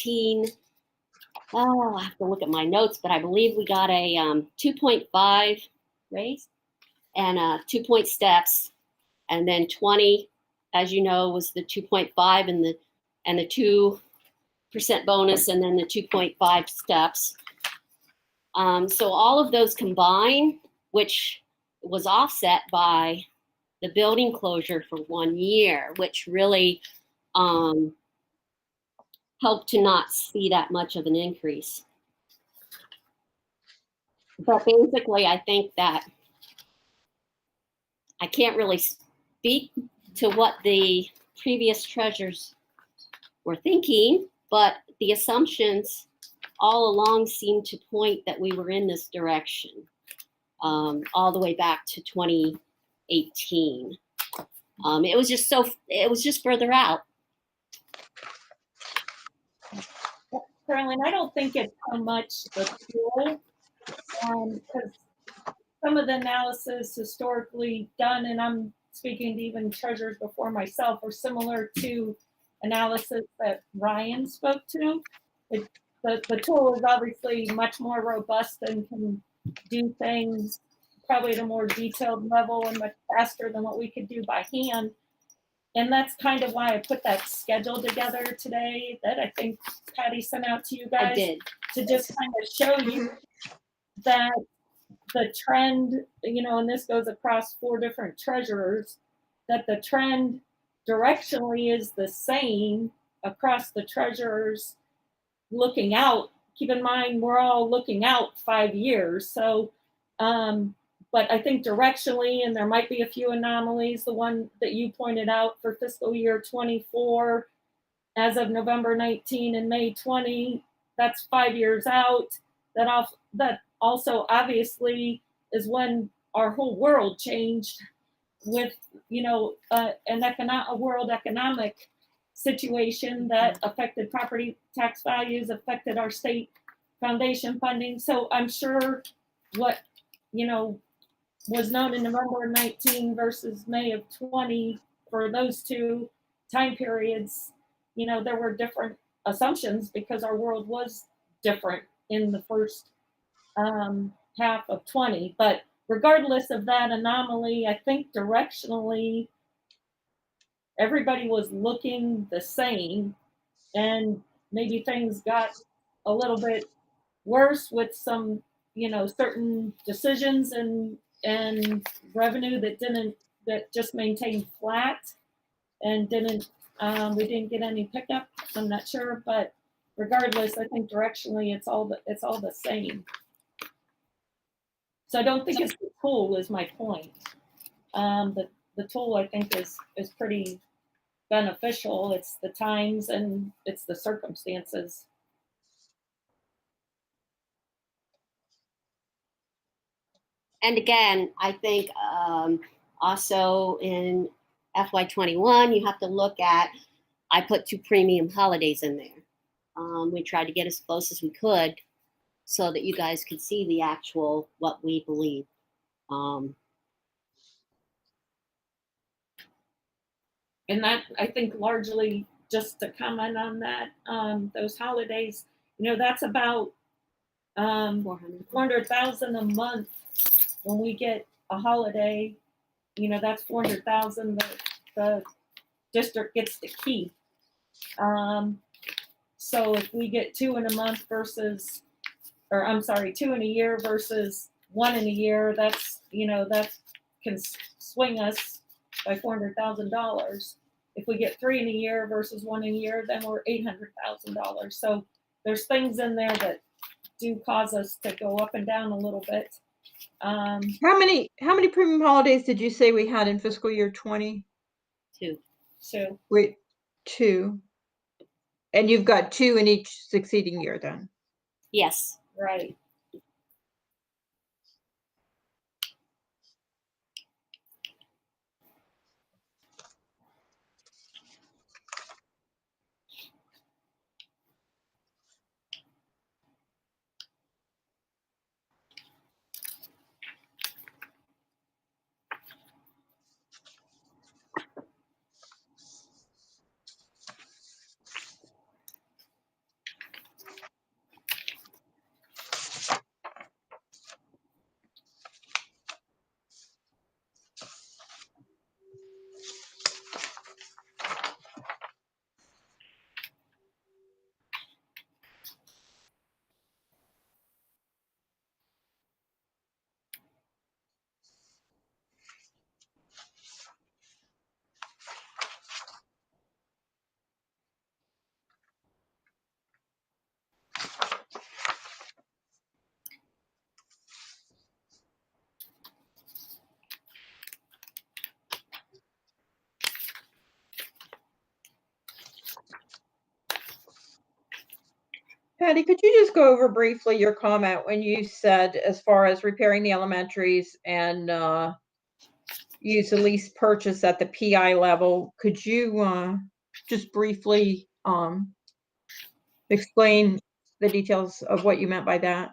have to look at my notes, but I believe we got a 2.5 raise and 2 steps, and then 20, as you know, was the 2.5 and the 2% bonus, and then the 2.5 steps. So all of those combined, which was offset by the building closure for 1 year, which really helped to not see that much of an increase. But basically, I think that I can't really speak to what the previous treasurers were thinking, but the assumptions all along seemed to point that we were in this direction, all the way back to 2018. It was just further out. Carolyn, I don't think it's so much the tool, because some of the analysis historically done, and I'm speaking to even treasurers before myself, are similar to analysis that Ryan spoke to. The tool is obviously much more robust and can do things probably at a more detailed level and much faster than what we could do by hand. And that's kind of why I put that schedule together today that I think Patty sent out to you guys. I did. To just kind of show you that the trend, and this goes across 4 different treasurers, that the trend directionally is the same across the treasurers looking out. Keep in mind, we're all looking out 5 years. So, but I think directionally, and there might be a few anomalies, the one that you pointed out for fiscal year 24, as of November 19 and May 20, that's 5 years out. That also obviously is when our whole world changed with, a world economic situation that affected property tax values, affected our state foundation funding. So I'm sure what, was known in November 19 versus May of 20 for those 2 time periods, there were different assumptions because our world was different in the first half of 20. But regardless of that anomaly, I think directionally everybody was looking the same, and maybe things got a little bit worse with some, certain decisions and revenue that just maintained flat and we didn't get any pickup. I'm not sure, but regardless, I think directionally it's all the same. So I don't think it's the tool is my point. The tool I think is pretty beneficial. It's the times and it's the circumstances. And again, I think also in FY21, you have to look at, I put 2 premium holidays in there. We tried to get as close as we could so that you guys could see the actual what we believe. And that, I think, largely, just to comment on that, those holidays, that's about 400. 400,000 a month. When we get a holiday, that's 400,000 that the district gets to keep. So if we get 2 in a month versus, or I'm sorry, 2 in a year versus 1 in a year, that's, that can swing us by $400,000. If we get 3 in a year versus 1 in a year, then we're $800,000. So there's things in there that do cause us to go up and down a little bit. How many premium holidays did you say we had in fiscal year 20? 2. So Wait, 2. And you've got 2 in each succeeding year then? Yes. right. Patty, could you just go over briefly your comment when you said as far as repairing the elementaries and use the lease purchase at the PI level? Could you just briefly explain the details of what you meant by that?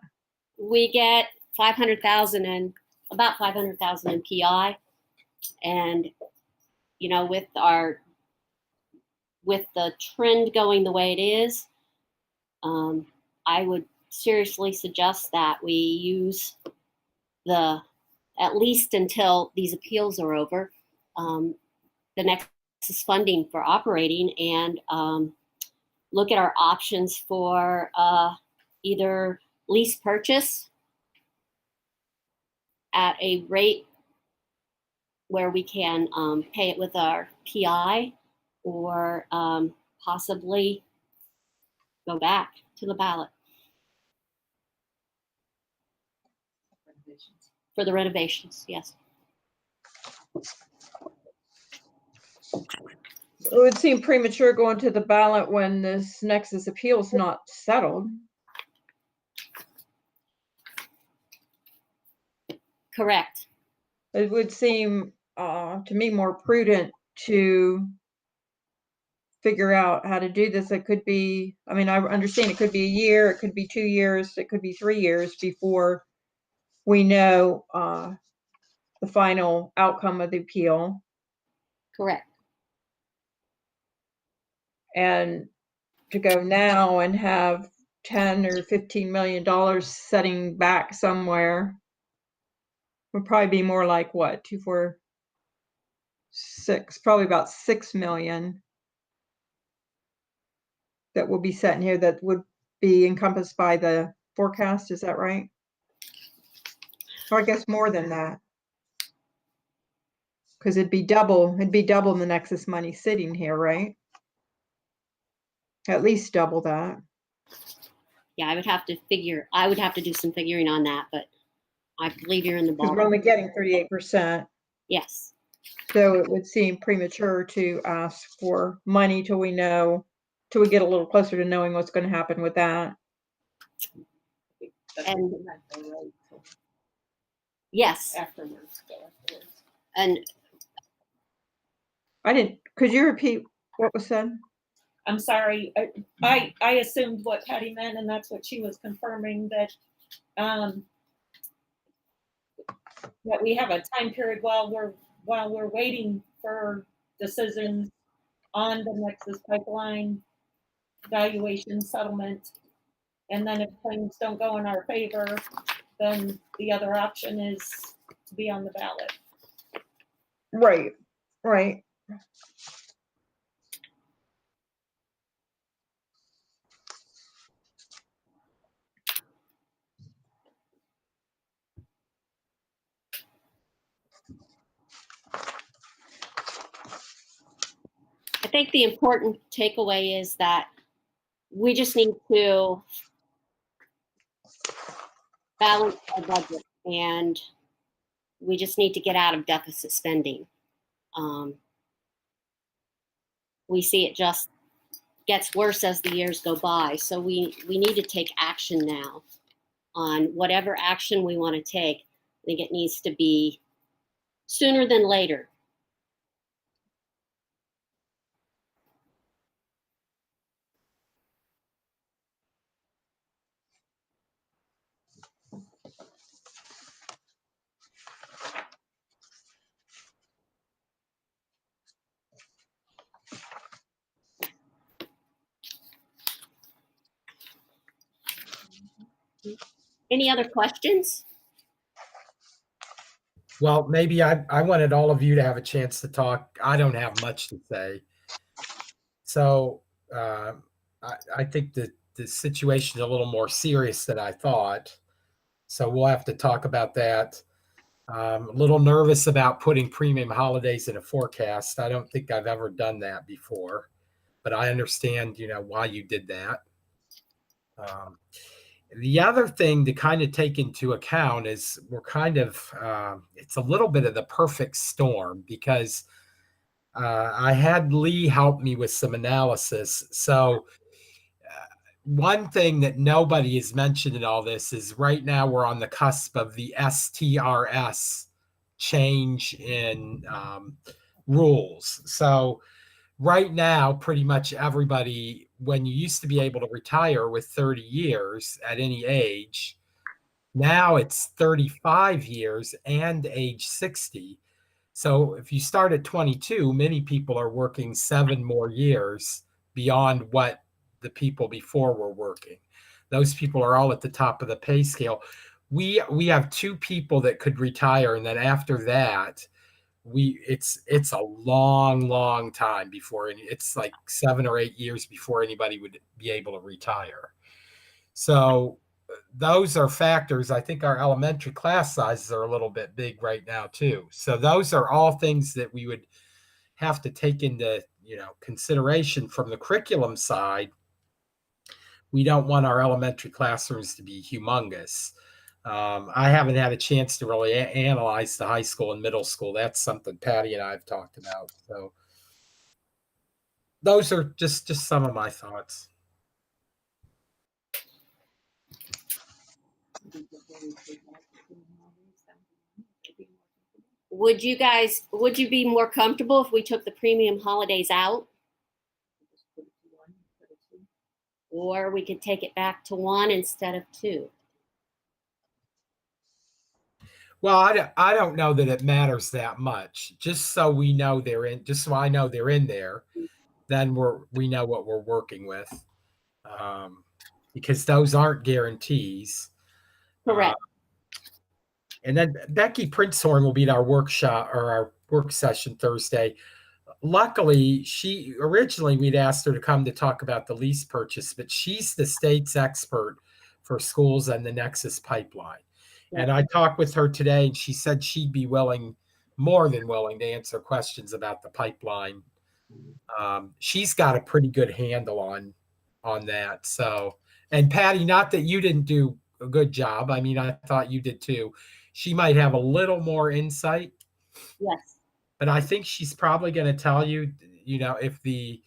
We get 500,000 and about 500,000 in PI, and with the trend going the way it is, I would seriously suggest that we use at least until these appeals are over, the Nexus funding for operating, and look at our options for either lease purchase at a rate where we can pay it with our PI, or possibly go back to the ballot for the renovations. Yes. It would seem premature going to the ballot when this Nexus appeal is not settled. Correct. It would seem to me more prudent to figure out how to do this. It could be, I mean, I understand it could be a year, it could be 2 years, it could be 3 years before we know the final outcome of the appeal. Correct. And to go now and have 10 or 15 million dollars setting back somewhere would probably be more like what, 2, 4, 6, probably about 6 million that will be set in here that would be encompassed by the forecast. Is that right? Or I guess more than that, because it'd be double the Nexus money sitting here, right? At least double that. Yeah, I would have to do some figuring on that, but I believe you're in the Because we're ballpark. only getting 38%. Yes. So it would seem premature to ask for money till we get a little closer to knowing what's going to happen with that. And yes, Afterwards. and Could you repeat what was said? I'm sorry, I assumed what Patty meant, and that's what she was confirming, that that we have a time period while we're waiting for decisions on the Nexus Pipeline valuation settlement. And then if things don't go in our favor, then the other option is to be on the ballot. Right, right. I think the important takeaway is that we just need to balance our budget, and we just need to get out of deficit spending. We see it just gets worse as the years go by. So we need to take action now on whatever action we want to take. I think it needs to be sooner than later. Any other questions? Well, maybe I wanted all of you to have a chance to talk. I don't have much to say. So I think that the situation is a little more serious than I thought. So we'll have to talk about that. A little nervous about putting premium holidays in a forecast. I don't think I've ever done that before, but I understand, why you did that. The other thing to kind of take into account is we're kind of, it's a little bit of the perfect storm because I had Lee help me with some analysis. So one thing that nobody has mentioned in all this is right now we're on the cusp of the STRS change in rules. So right now, pretty much everybody, when you used to be able to retire with 30 years at any age, now it's 35 years and age 60. So if you start at 22, many people are working 7 more years beyond what the people before were working. Those people are all at the top of the pay scale. We have 2 people that could retire, and then after that, it's a long time before it's like 7 or 8 years before anybody would be able to retire. So those are factors. I think our elementary class sizes are a little bit big right now too. So those are all things that we would have to take into consideration from the curriculum side. We don't want our elementary classrooms to be humongous. I haven't had a chance to really analyze the high school and middle school. That's something Patty and I have talked about. So those are just some of my thoughts. Would you be more comfortable if we took the premium holidays out? Or we could take it back to 1 instead of 2? Well, I don't know that it matters that much. Just so we know they're in, just so I know they're in there, then we know what we're working with, because those aren't guarantees. Correct. And then Becky Princehorn will be at our workshop or our work session Thursday. Luckily, originally we'd asked her to come to talk about the lease purchase, but she's the state's expert for schools and the Nexus pipeline. Yeah. And I talked with her today, and she said she'd be more than willing to answer questions about the pipeline. She's got a pretty good handle on that. So, and Patty, not that you didn't do a good job. I mean, I thought you did too. She might have a little more insight. Yes. But I think she's probably going to tell you, if the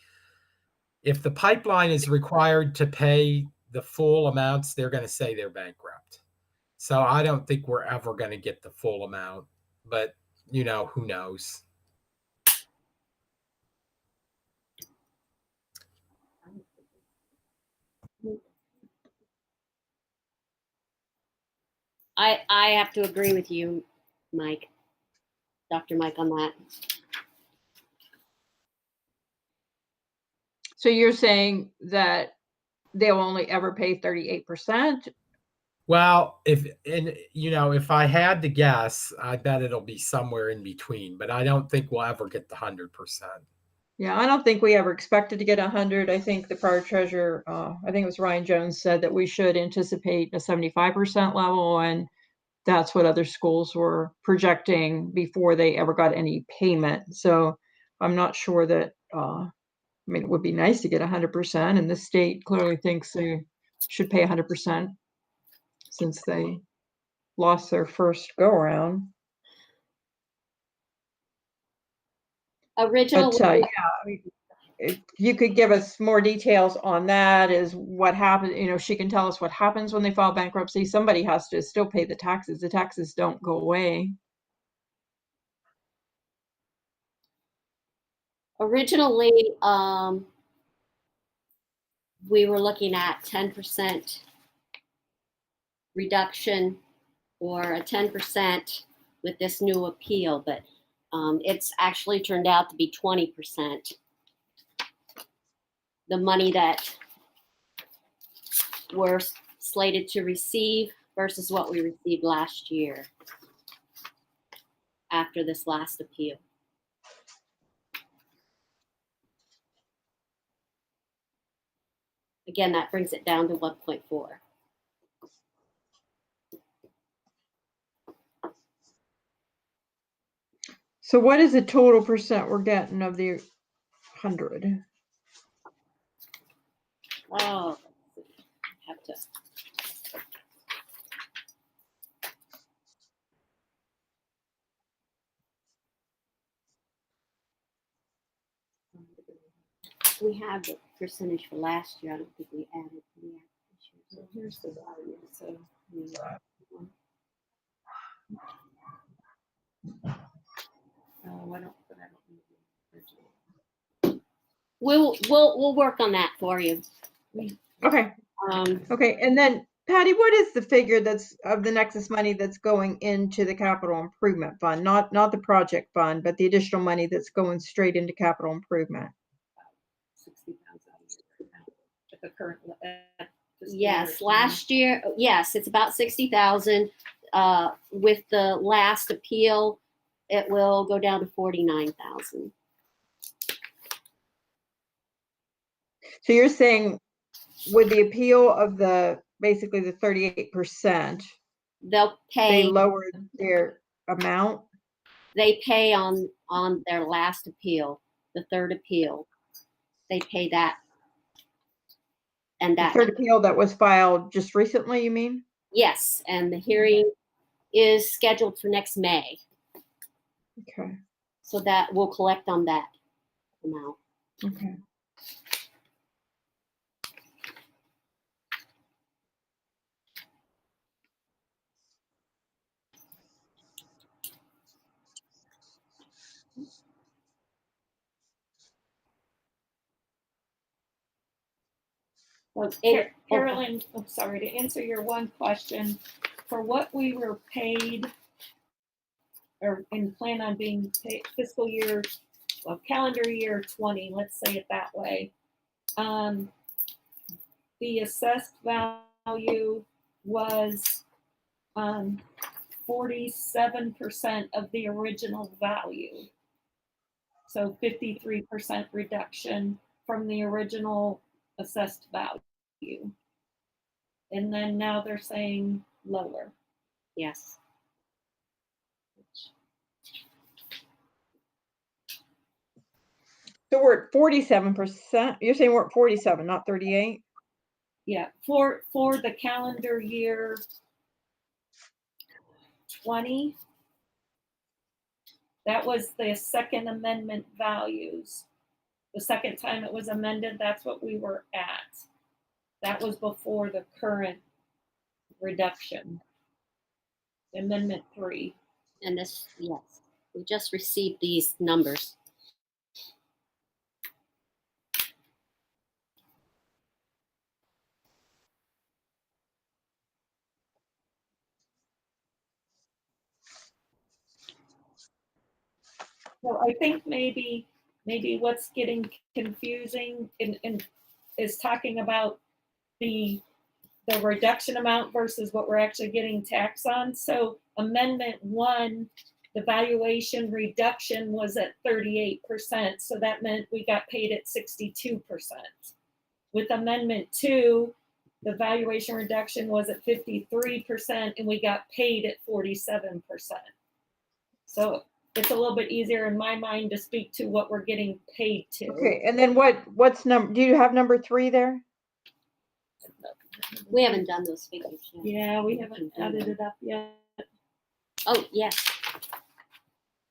pipeline is required to pay the full amounts, they're going to say they're bankrupt. So I don't think we're ever going to get the full amount, but who knows? I have to agree with you, Mike, Dr. Mike, on that. So you're saying that they'll only ever pay 38%? Well, if I had to guess, I bet it'll be somewhere in between, but I don't think we'll ever get the 100%. Yeah, I don't think we ever expected to get 100. I think the prior treasurer, I think it was Ryan Jones, said that we should anticipate a 75% level, and that's what other schools were projecting before they ever got any payment. So I'm not sure that, I mean, it would be nice to get 100%, and the state clearly thinks they should pay 100% since they lost their first go around. Original, But yeah, I mean, if you could give us more details on that, is what happened, she can tell us what happens when they file bankruptcy. Somebody has to still pay the taxes. The taxes don't go away. originally, we were looking at 10% reduction or a 10% with this new appeal, but it's actually turned out to be 20%. The money that we're slated to receive versus what we received last year after this last appeal. Again, that brings it down to 1.4. So what is the total percent we're getting of the 100? Oh, I have to. We have the percentage for last year. I don't think we added the application. Here's the value. So I don't. We'll work on that for you. Okay. Okay. And then Patty, what is the figure that's of the Nexus money that's going into the capital improvement fund, not the project fund, but the additional money that's going straight into capital improvement? 60,000 at the current. Yes, last year, yes, it's about 60,000. With the last appeal, it will go down to 49,000. So you're saying with the appeal of basically the 38%, They'll they pay. lowered their amount? They pay on their last appeal, the third appeal. They pay that. And The that. third appeal that was filed just recently, you mean? Yes, and the hearing is scheduled for next May. Okay. So that we'll collect on that amount. Okay. Well, Carolyn, I'm sorry, to answer your one question, for what we were paid or plan on being paid fiscal year, calendar year 20, let's say it that way. The assessed value was 47% of the original value. So 53% reduction from the original assessed value. And then now they're saying lower. Yes. So we're at 47%. You're saying we're at 47, not 38? Yeah, for the calendar year 20, that was the second amendment values. The second time it was amended, that's what we were at. That was before the current reduction. Amendment 3. And this, yes, we just received these numbers. So I think maybe what's getting confusing in is talking about the reduction amount versus what we're actually getting taxed on. So Amendment 1, the valuation reduction was at 38%. So that meant we got paid at 62%. With Amendment 2, the valuation reduction was at 53% and we got paid at 47%. So it's a little bit easier in my mind to speak to what we're getting paid to. Okay, and then what's number, do you have number 3 there? We haven't done those figures yet. Yeah, we haven't added it up yet. Oh, yes.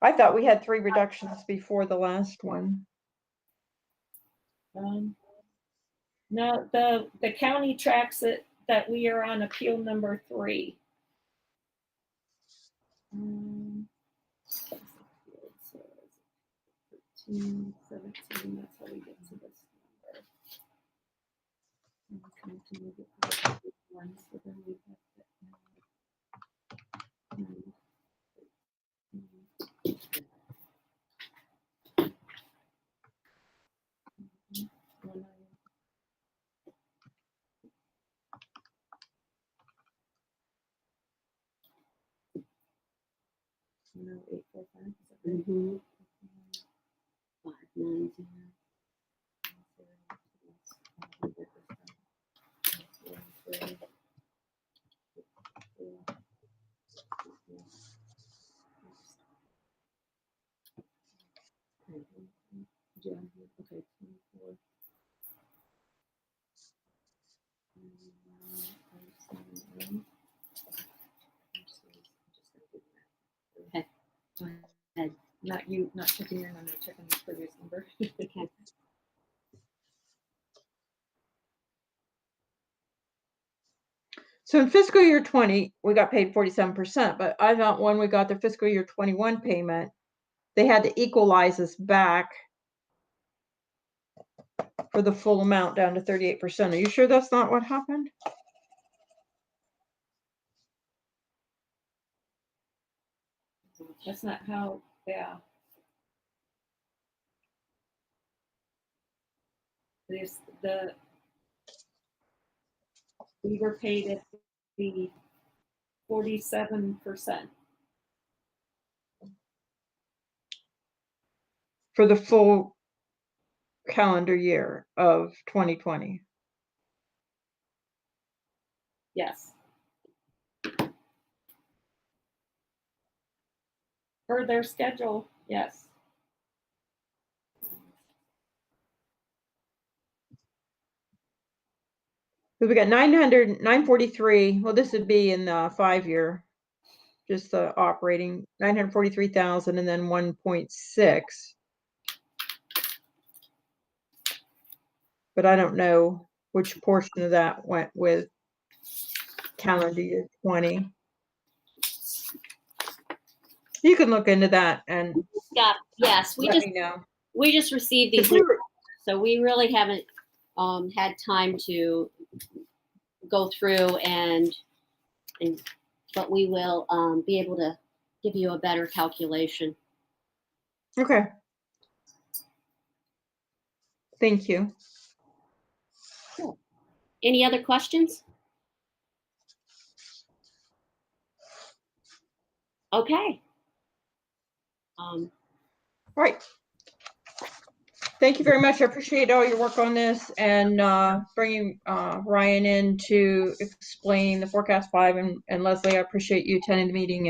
I thought we had 3 reductions before the last one. No, the county tracks it that we are on appeal number 3. 13, 17, that's how we get to this number. And we come to move it to the big one, so then we have No, 845. Mm-hmm. 590. Okay, 24. Okay. Go ahead. Not you, not checking your number, checking the previous number. Okay. So in fiscal year 20, we got paid 47%, but I thought when we got the fiscal year 21 payment, they had to equalize us back for the full amount down to 38%. Are you sure that's not what happened? That's not how, yeah. There's we were paid at the 47%. For the full calendar year of 2020. Yes. Per their schedule, yes. So we got 943. Well, this would be in the 5-year, just the operating 943,000 and then 1.6. But I don't know which portion of that went with calendar year 20. You can look into that and Scott, yes, we let me know. just received these, so we really haven't had time to go through and but we will be able to give you a better calculation. Okay. Thank you. Any other questions? Okay. All right. Thank you very much. I appreciate all your work on this and bringing Ryan in to explain the forecast 5 and Leslie, I appreciate you attending the meeting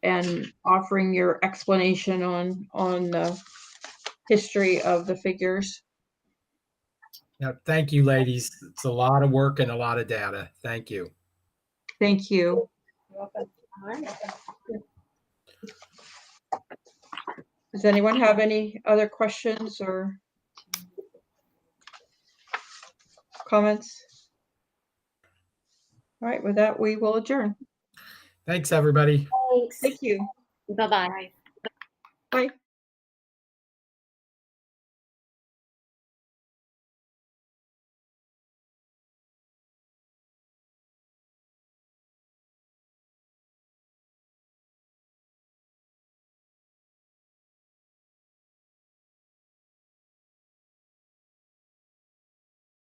and offering your explanation on the history of the figures. Yeah, thank you, ladies. It's a lot of work and a lot of data. Thank you. Thank you. You're welcome. All right. Does anyone have any other questions or comments? All right, with that, we will adjourn. Thanks, everybody. Thanks. Thank you. Bye-bye. Bye.